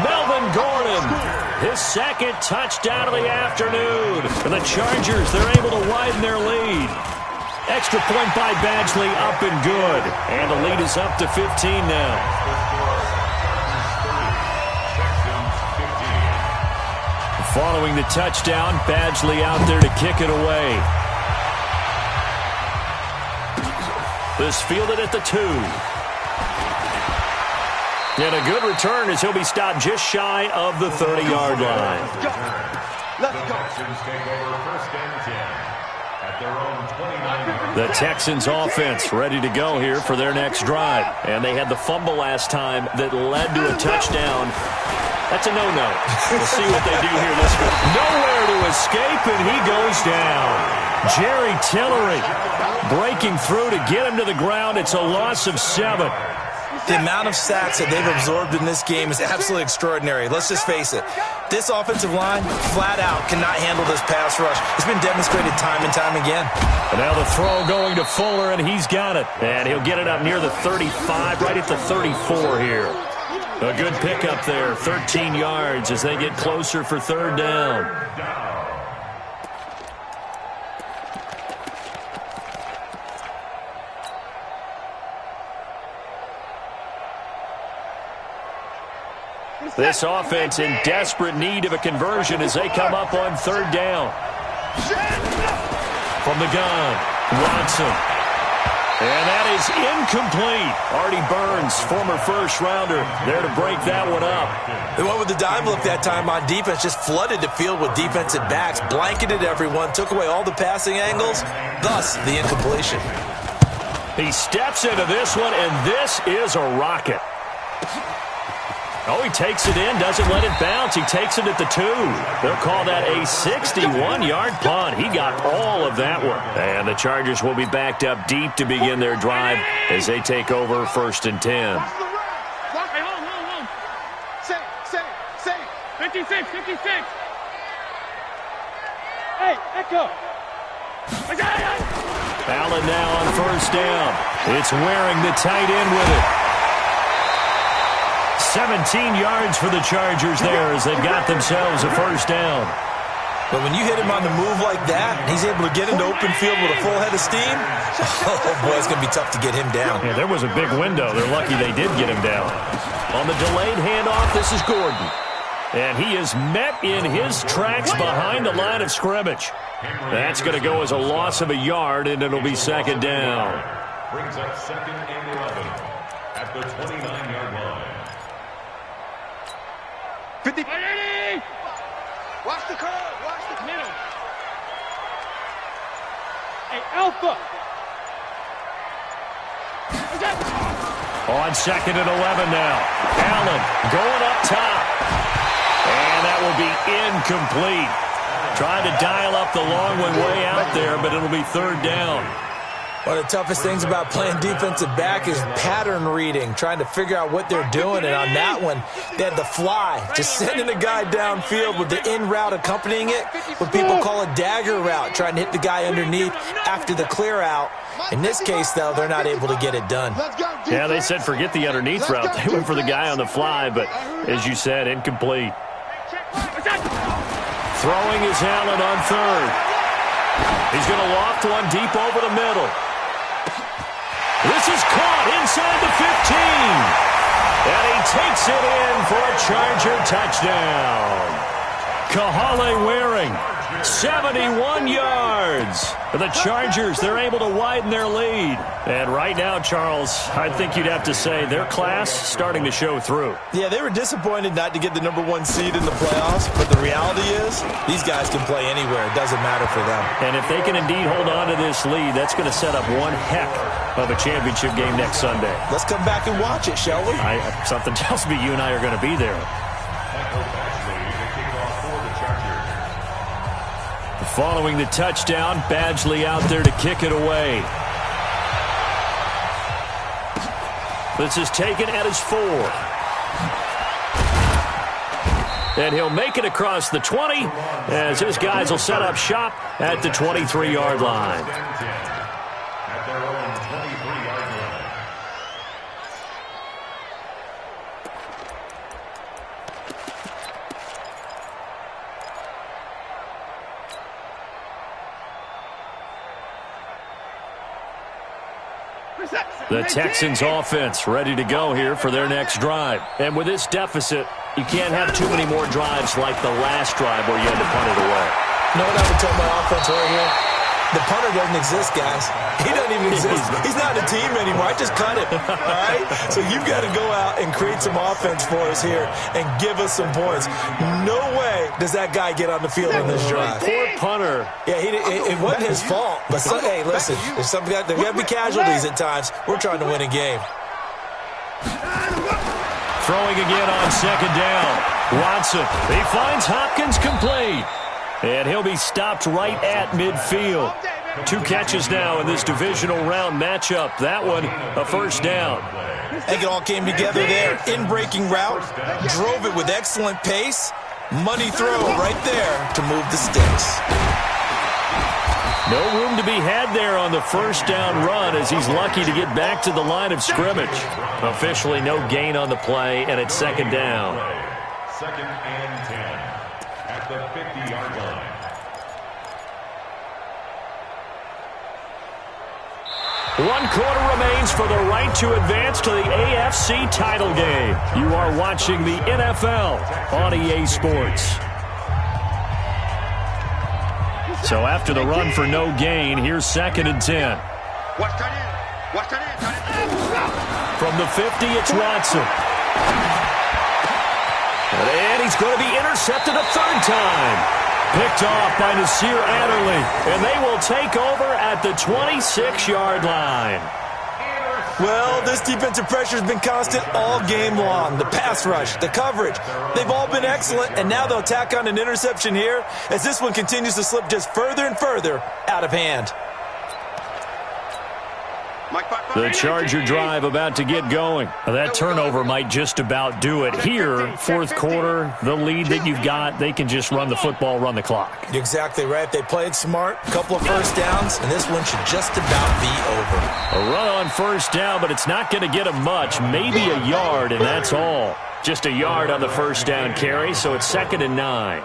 Speaker 4: Melvin Gordon, his 2nd touchdown of the afternoon. For the Chargers, they're able to widen their lead. Extra point by Badgley, up and good. And the lead is up to 15 now. Following the touchdown, Badgley out there to kick it away. This fielded at the 2. And a good return as he'll be stopped just shy of the 30-yard line.
Speaker 5: Let's go.
Speaker 4: The Texans offense ready to go here for their next drive. And they had the fumble last time that led to a touchdown. That's a no-no. We'll see what they do here this week. Nowhere to escape, and he goes down. Jerry Tillery breaking through to get him to the ground. It's a loss of 7.
Speaker 6: The amount of sacks that they've absorbed in this game is absolutely extraordinary. Let's just face it. This offensive line, flat out, cannot handle this pass rush. It's been demonstrated time and time again.
Speaker 4: And now the throw going to Fuller, and he's got it. And he'll get it up near the 35, right at the 34 here. A good pickup there, 13 yards as they get closer for 3rd down. This offense in desperate need of a conversion as they come up on 3rd down. From the gun, Watson. And that is incomplete. Artie Burns, former first-rounder, there to break that one up.
Speaker 6: They went with the dime look that time on defense, just flooded the field with defensive backs, blanketed everyone, took away all the passing angles, thus the incompletion.
Speaker 4: He steps into this one, and this is a rocket. Oh, he takes it in, doesn't let it bounce. He takes it at the 2. They'll call that a 61-yard punt. He got all of that one. And the Chargers will be backed up deep to begin their drive as they take over 1st and 10.
Speaker 8: Hey, hold. Say. 56. Hey, Echo.
Speaker 4: Allen now on 1st down. It's Waring the tight end with it. 17 yards for the Chargers there as they've got themselves a 1st down.
Speaker 6: But when you hit him on the move like that, and he's able to get into open field with a full head of steam, oh boy, it's going to be tough to get him down.
Speaker 4: Yeah, there was a big window. They're lucky they did get him down. On the delayed handoff, this is Gordon. And he is met in his tracks behind the line of scrimmage. That's going to go as a loss of a yard, and it'll be 2nd down.
Speaker 7: Brings up 2nd and 11 at the 29-yard line.
Speaker 8: 50.
Speaker 5: Watch the curve. Watch the
Speaker 8: middle. Hey, Alpha.
Speaker 4: On 2nd and 11 now. Allen going up top. And that will be incomplete. Trying to dial up the long one way out there, but it'll be 3rd down.
Speaker 6: One of the toughest things about playing defensive back is pattern reading, trying to figure out what they're doing. And on that one, they had the fly, just sending a guy downfield with the in route accompanying it, what people call a dagger route, trying to hit the guy underneath after the clear out. In this case, though, they're not able to get it done.
Speaker 4: Yeah, they said forget the underneath route. They went for the guy on the fly, but as you said, incomplete. Throwing is Allen on third. He's going to loft one deep over the middle. This is caught inside the 15. And he takes it in for a Charger touchdown. Kahale Waring, 71 yards. For the Chargers, they're able to widen their lead. And right now, Charles, I think you'd have to say their class starting to show through.
Speaker 6: Yeah, they were disappointed not to get the #1 seed in the playoffs, but the reality is these guys can play anywhere. It doesn't matter for them.
Speaker 4: And if they can indeed hold on to this lead, that's going to set up one heck of a championship game next Sunday.
Speaker 6: Let's come back and watch it, shall we?
Speaker 4: Something tells me you and I are going to be there. Following the touchdown, Badgley out there to kick it away. This is taken at his 4. And he'll make it across the 20 as his guys will set up shop at the 23-yard line.
Speaker 7: At their own 23-yard line.
Speaker 4: The Texans offense ready to go here for their next drive. And with this deficit, you can't have too many more drives like the last drive where you had to punt it away.
Speaker 6: You know what I would tell my offense right here? The punter doesn't exist, guys. He doesn't even exist. He's not a team anymore. I just cut him, all right? So you've got to go out and create some offense for us here and give us some points. No way does that guy get on the field in this drive.
Speaker 4: Poor punter.
Speaker 6: Yeah, it wasn't his fault. But, hey, listen, there's got to be casualties at times. We're trying to win a game.
Speaker 4: Throwing again on second down. Watson, he finds Hopkins complete. And he'll be stopped right at midfield. 2 catches now in this divisional round matchup. That one, a first down.
Speaker 6: I think it all came together there. In-breaking route, drove it with excellent pace. Money throw right there to move the sticks.
Speaker 4: No room to be had there on the first down run as he's lucky to get back to the line of scrimmage. Officially no gain on the play, and it's second down.
Speaker 7: Second and 10 at the 50-yard line.
Speaker 4: One quarter remains for the right to advance to the AFC title game. You are watching the NFL on EA Sports. So after the run for no gain, here's second and 10. From the 50, it's Watson. And he's going to be intercepted a third time. Picked off by Nasir Adderley. And they will take over at the 26-yard line.
Speaker 6: Well, this defensive pressure has been constant all game long. The pass rush, the coverage, they've all been excellent, and now they'll tack on an interception here as this one continues to slip just further and further out of hand.
Speaker 4: The Charger drive about to get going. That turnover might just about do it. Here, fourth quarter, the lead that you've got, they can just run the football, run the clock.
Speaker 6: You're exactly right. They played smart, a couple of first downs, and this one should just about be over.
Speaker 4: A run on first down, but it's not going to get them much. Maybe a yard, and that's all. Just a yard on the first down carry, so it's second and 9.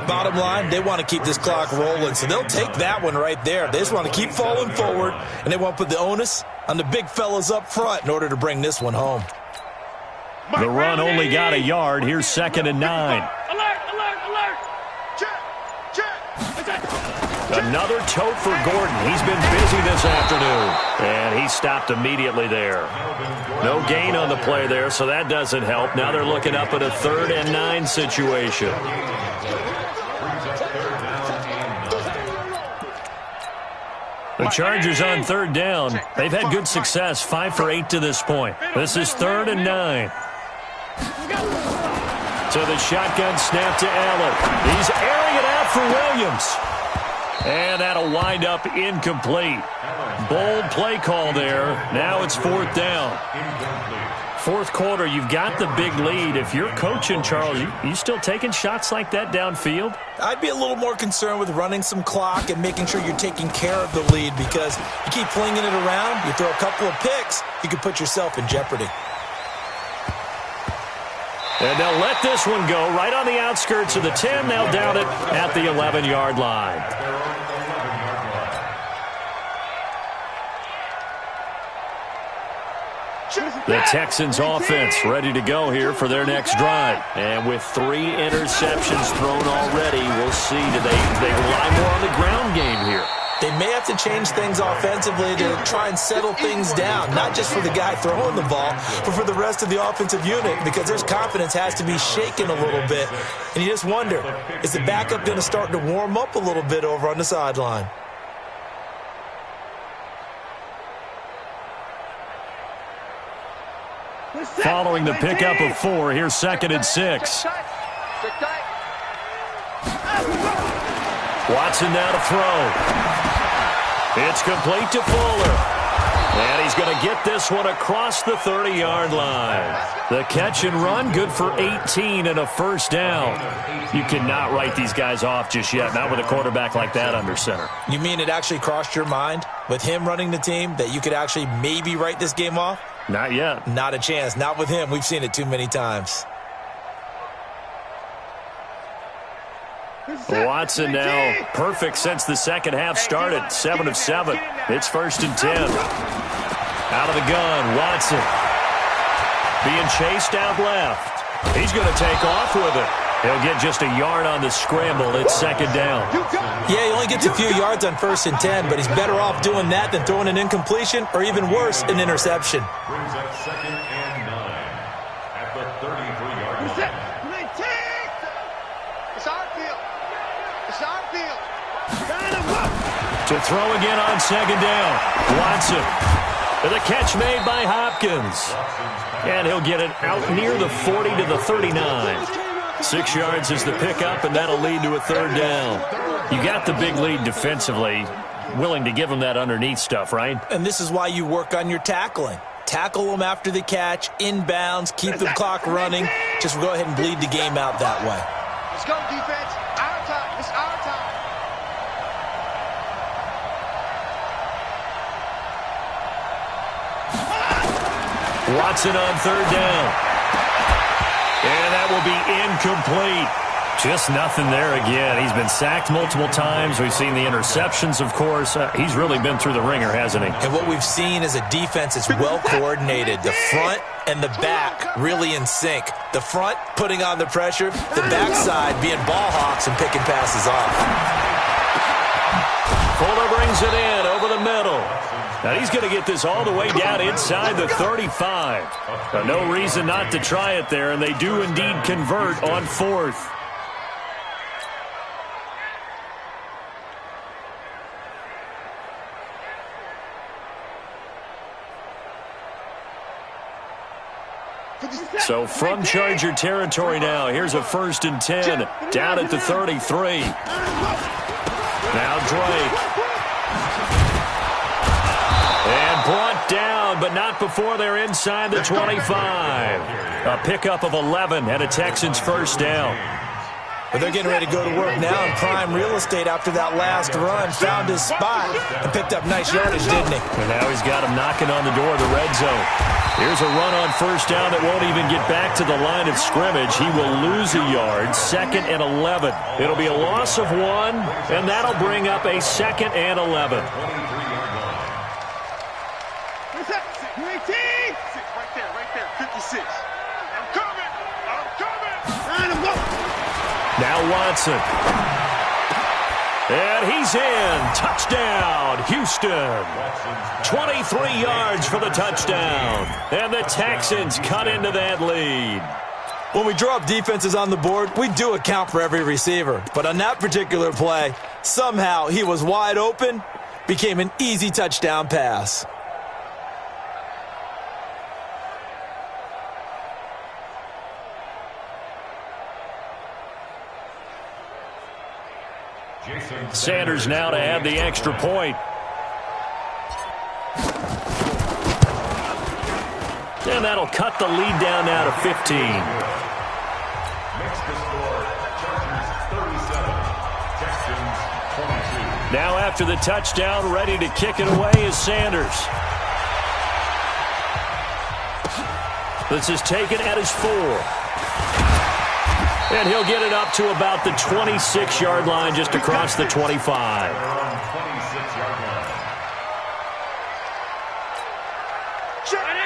Speaker 6: Bottom line, they want to keep this clock rolling, so they'll take that one right there. They just want to keep falling forward, and they want to put the onus on the big fellas up front in order to bring this one home.
Speaker 4: The run only got a yard. Here's second and 9.
Speaker 5: Alert, alert, alert.
Speaker 4: Another tote for Gordon. He's been busy this afternoon. And he stopped immediately there. No gain on the play there, so that doesn't help. Now they're looking up at a 3rd and 9 situation. The Chargers on 3rd down. They've had good success, 5 for 8 to this point. This is 3rd and 9. To the shotgun snap to Allen. He's airing it out for Williams. And that'll wind up incomplete. Bold play call there. Now it's 4th down. Fourth quarter, you've got the big lead. If you're coaching, Charles, you still taking shots like that downfield?
Speaker 6: I'd be a little more concerned with running some clock and making sure you're taking care of the lead, because you keep flinging it around, you throw a couple of picks, you could put yourself in jeopardy.
Speaker 4: And they'll let this one go right on the outskirts of the 10. They'll down it at the 11-yard line. The Texans offense ready to go here for their next drive. And with 3 interceptions thrown already, we'll see. Do they rely more on the ground game here?
Speaker 6: They may have to change things offensively to try and settle things down, not just for the guy throwing the ball, but for the rest of the offensive unit, because their confidence has to be shaken a little bit. And you just wonder, is the backup going to start to warm up a little bit over on the sideline?
Speaker 4: Following the pickup of 4, here's 2nd and 6. Watson now to throw. It's complete to Fuller. And he's going to get this one across the 30-yard line. The catch and run, good for 18 and a first down. You cannot write these guys off just yet, not with a quarterback like that under center.
Speaker 6: You mean it actually crossed your mind with him running the team that you could actually maybe write this game off?
Speaker 4: Not yet.
Speaker 6: Not a chance. Not with him. We've seen it too many times.
Speaker 4: Watson now perfect since the second half started. 7 of 7. It's 1st and 10. Out of the gun, Watson. Being chased out left. He's going to take off with it. He'll get just a yard on the scramble. It's 2nd down.
Speaker 6: Yeah, he only gets a few yards on 1st and 10, but he's better off doing that than throwing an incompletion or even worse, an interception.
Speaker 7: Brings up 2nd and 9 at the 33-yard line.
Speaker 5: It's our field. It's our field.
Speaker 4: To throw again on 2nd down. Watson. And the catch made by Hopkins. And he'll get it out near the 40 to the 39. 6 yards is the pickup, and that'll lead to a 3rd down. You got the big lead defensively. Willing to give them that underneath stuff, right?
Speaker 6: And this is why you work on your tackling. Tackle them after the catch, inbounds, keep the clock running. Just go ahead and bleed the game out that way.
Speaker 5: Let's go, defense. Our time. It's our time.
Speaker 4: Watson on 3rd down. And that will be incomplete. Just nothing there again. He's been sacked multiple times. We've seen the interceptions, of course. He's really been through the ringer, hasn't he?
Speaker 6: And what we've seen is a defense that's well coordinated. The front and the back really in sync. The front putting on the pressure. The backside being ball hawks and picking passes off.
Speaker 4: Fuller brings it in over the middle. Now he's going to get this all the way down inside the 35. No reason not to try it there, and they do indeed convert on 4th. So from Charger territory now, here's a 1st and 10 down at the 33. Now Drake. And brought down, but not before they're inside the 25. A pickup of 11 and a Texans 1st down.
Speaker 6: But they're getting ready to go to work now in prime real estate after that last run. Found his spot and picked up nice yardage, didn't he?
Speaker 4: And now he's got him knocking on the door of the red zone. Here's a run on 1st down that won't even get back to the line of scrimmage. He will lose a yard. 2nd and 11. It'll be a loss of 1, and that'll bring up a 2nd and 11.
Speaker 5: Right there, 56. I'm coming.
Speaker 4: Now Watson. And he's in. Touchdown, Houston. 23 yards for the touchdown. And the Texans cut into that lead.
Speaker 6: When we draw up defenses on the board, we do account for every receiver. But on that particular play, somehow he was wide open, became an easy touchdown pass.
Speaker 4: Sanders now to add the extra point. And that'll cut the lead down now to 15.
Speaker 7: Makes the score Chargers 37, Texans 22.
Speaker 4: Now after the touchdown, ready to kick it away is Sanders. This is taken at his 4. And he'll get it up to about the 26-yard line, just across the 25.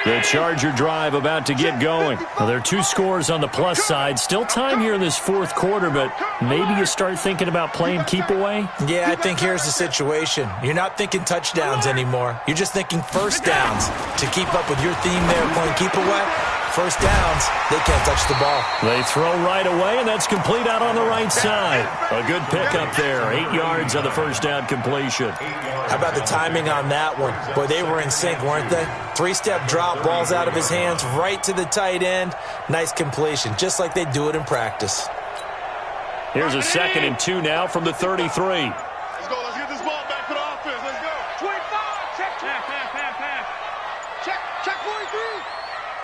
Speaker 4: The Charger drive about to get going. Well, there are 2 scores on the plus side. Still time here in this fourth quarter, but maybe you start thinking about playing keep away?
Speaker 6: Yeah, I think here's the situation. You're not thinking touchdowns anymore. You're just thinking first downs. To keep up with your theme there, playing keep away, first downs, they can't touch the ball.
Speaker 4: They throw right away, and that's complete out on the right side. A good pickup there. 8 yards on the first down completion.
Speaker 6: How about the timing on that one? Boy, they were in sync, weren't they? 3-step drop, ball's out of his hands, right to the tight end. Nice completion, just like they do it in practice.
Speaker 4: Here's a 2nd and 2 now from the 33.
Speaker 5: Let's go. Let's get this ball back for the offense. Let's go. 25. Check. Check 43.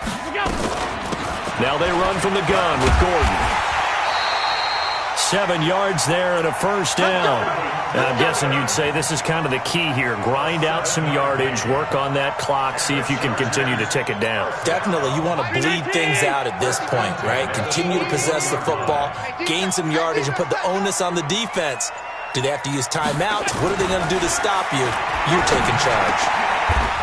Speaker 5: Let's go.
Speaker 4: Now they run from the gun with Gordon. 7 yards there and a first down. I'm guessing you'd say this is kind of the key here. Grind out some yardage, work on that clock, see if you can continue to tick it down.
Speaker 6: Definitely. You want to bleed things out at this point, right? Continue to possess the football, gain some yardage, and put the onus on the defense. Do they have to use timeouts? What are they going to do to stop you? You're taking charge.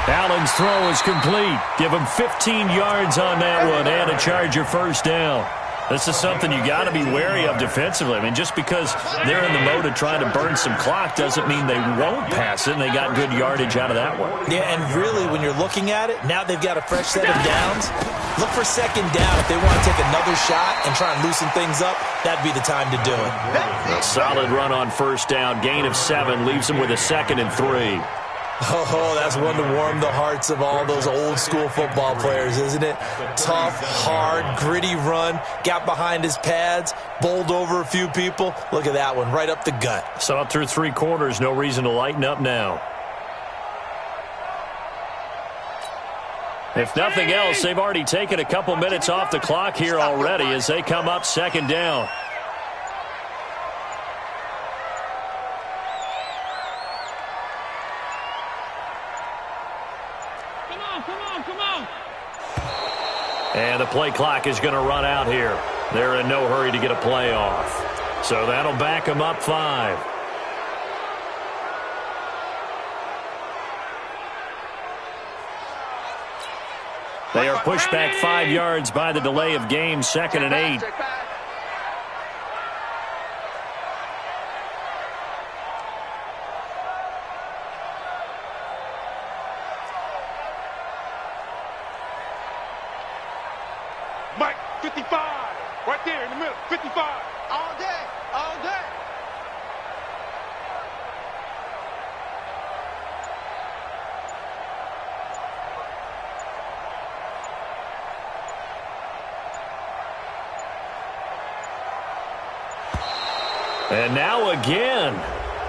Speaker 4: Allen's throw is complete. Give him 15 yards on that one and a Charger first down. This is something you got to be wary of defensively. I mean, just because they're in the mode of trying to burn some clock doesn't mean they won't pass it, and they got good yardage out of that one.
Speaker 6: Yeah, and really, when you're looking at it, now they've got a fresh set of downs. Look for second down. If they want to take another shot and try and loosen things up, that'd be the time to do it.
Speaker 4: A solid run on first down. Gain of 7 leaves them with a 2nd and 3.
Speaker 6: Oh, that's one to warm the hearts of all those old-school football players, isn't it? Tough, hard, gritty run, got behind his pads, bowled over a few people. Look at that one, right up the gut.
Speaker 4: Saw it through 3 quarters, no reason to lighten up now. If nothing else, they've already taken a couple minutes off the clock here already as they come up 2nd down.
Speaker 8: Come on.
Speaker 4: And the play clock is going to run out here. They're in no hurry to get a play off. So that'll back them up 5. They are pushed back 5 yards by the delay of game, 2nd and 8.
Speaker 5: Mike, 55. Right there in the middle. 55. All day. All day.
Speaker 4: And now again,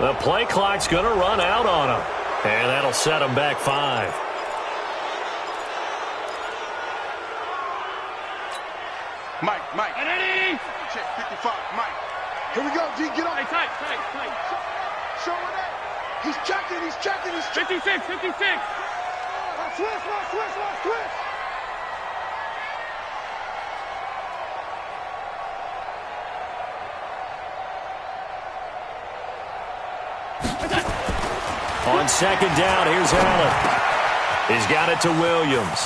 Speaker 4: the play clock's going to run out on them. And that'll set them back 5.
Speaker 5: Mike. And Eddie. Check 55. Mike. Here we go, D. Get on.
Speaker 8: Hey, tight.
Speaker 5: Show me that. He's checking.
Speaker 8: 56.
Speaker 5: Switch.
Speaker 4: On 2nd down, here's Allen. He's got it to Williams.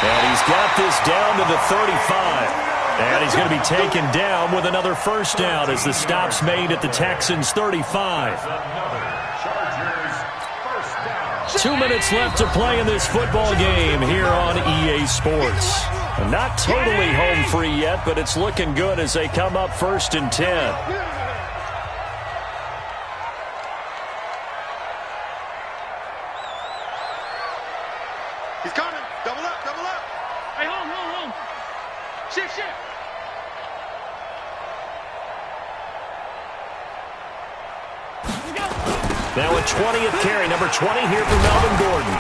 Speaker 4: And he's got this down to the 35. And he's going to be taken down with another first down as the stop's made at the Texans' 35. 2 minutes left to play in this football game here on EA Sports. Not totally home free yet, but it's looking good as they come up 1st and 10.
Speaker 5: He's coming. Double up.
Speaker 8: Hey, home.
Speaker 5: Shit.
Speaker 4: Now a 20th carry, number 20 here for Melvin Gordon.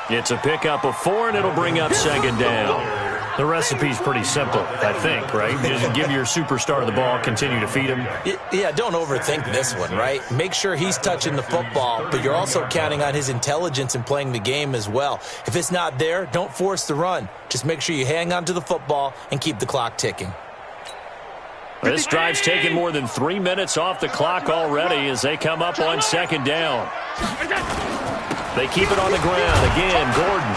Speaker 4: It's a pickup of 4, and it'll bring up second down. The recipe's pretty simple, I think, right? You just give your superstar the ball, continue to feed him.
Speaker 6: Yeah, don't overthink this one, right? Make sure he's touching the football, but you're also counting on his intelligence in playing the game as well. If it's not there, don't force the run. Just make sure you hang on to the football and keep the clock ticking.
Speaker 4: This drive's taken more than 3 minutes off the clock already as they come up on second down. They keep it on the ground. Again, Gordon.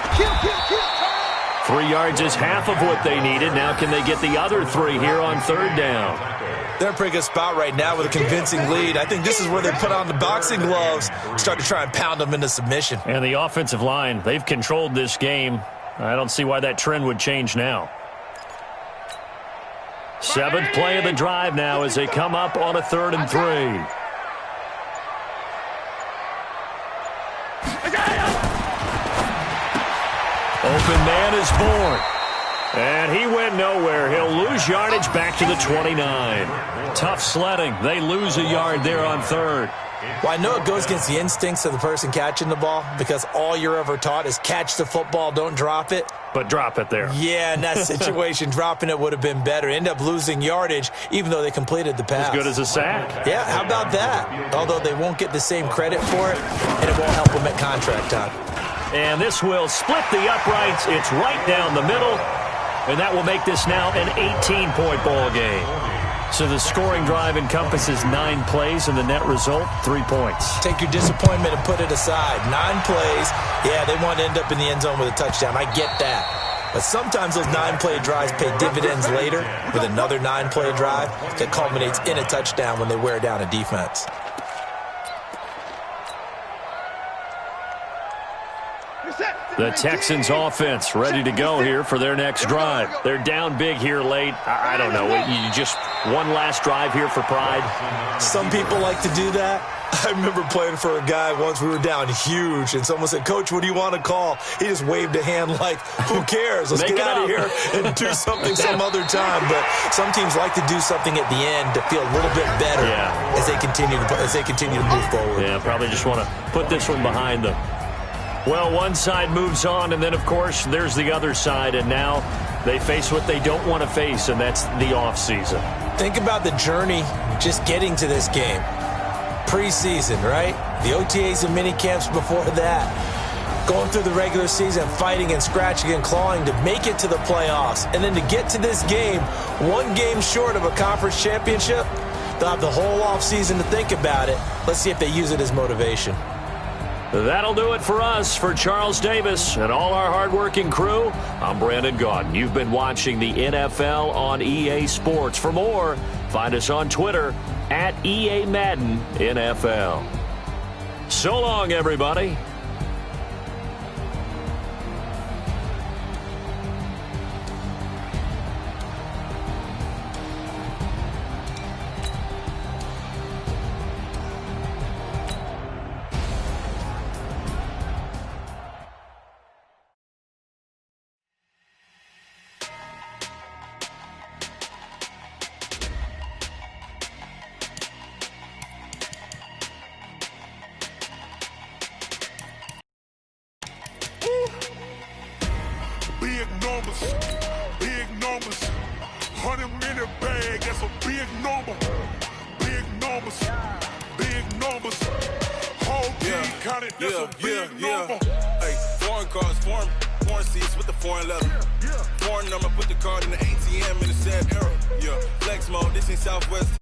Speaker 4: 3 yards is half of what they needed. Now can they get the other 3 here on third down?
Speaker 6: They're in a pretty good spot right now with a convincing lead. I think this is where they put on the boxing gloves, start to try and pound them into submission.
Speaker 4: And the offensive line, they've controlled this game. I don't see why that trend would change now. 7th play of the drive now as they come up on a 3rd and 3. Open man is born. And he went nowhere. He'll lose yardage back to the 29. Tough sledding. They lose a yard there on 3rd.
Speaker 6: Well, I know it goes against the instincts of the person catching the ball because all you're ever taught is catch the football, don't drop it.
Speaker 4: But drop it there.
Speaker 6: Yeah, in that situation, dropping it would have been better. End up losing yardage, even though they completed the pass.
Speaker 4: As good as a sack.
Speaker 6: Yeah, how about that? Although they won't get the same credit for it, and it won't help them at contract time.
Speaker 4: And this will split the uprights. It's right down the middle. And that will make this now an 18-point ball game. So the scoring drive encompasses 9 plays, and the net result, 3 points.
Speaker 6: Take your disappointment and put it aside. 9 plays. Yeah, they want to end up in the end zone with a touchdown. I get that. But sometimes those 9-play drives pay dividends later with another 9-play drive that culminates in a touchdown when they wear down a defense.
Speaker 4: The Texans offense ready to go here for their next drive. They're down big here late. I don't know. You just one last drive here for pride?
Speaker 6: Some people like to do that. I remember playing for a guy once. We were down huge, and someone said, "Coach, what do you want to call?" He just waved a hand like, who cares? Let's get out of here and do something some other time. But some teams like to do something at the end to feel a little bit better as they continue to move forward.
Speaker 4: Yeah, probably just want to put this one behind them. Well, one side moves on, and then, of course, there's the other side, and now they face what they don't want to face, and that's the offseason.
Speaker 6: Think about the journey just getting to this game. Preseason, right? The OTAs and mini camps before that. Going through the regular season, fighting and scratching and clawing to make it to the playoffs. And then to get to this game, 1 game short of a conference championship, they'll have the whole offseason to think about it. Let's see if they use it as motivation.
Speaker 4: That'll do it for us. For Charles Davis and all our hardworking crew, I'm Brandon Gaudin. You've been watching the NFL on EA Sports. For more, find us on Twitter at EA Madden NFL. So long, everybody.
Speaker 3: Big numbers, 100-minute bag, that's a big number. Big numbers, whole team counted, that's a big number.
Speaker 9: Hey, foreign cars, foreign seats with the foreign leather. Foreign number, put the card in the ATM in the sad era. Yeah, flex mode, this ain't Southwest.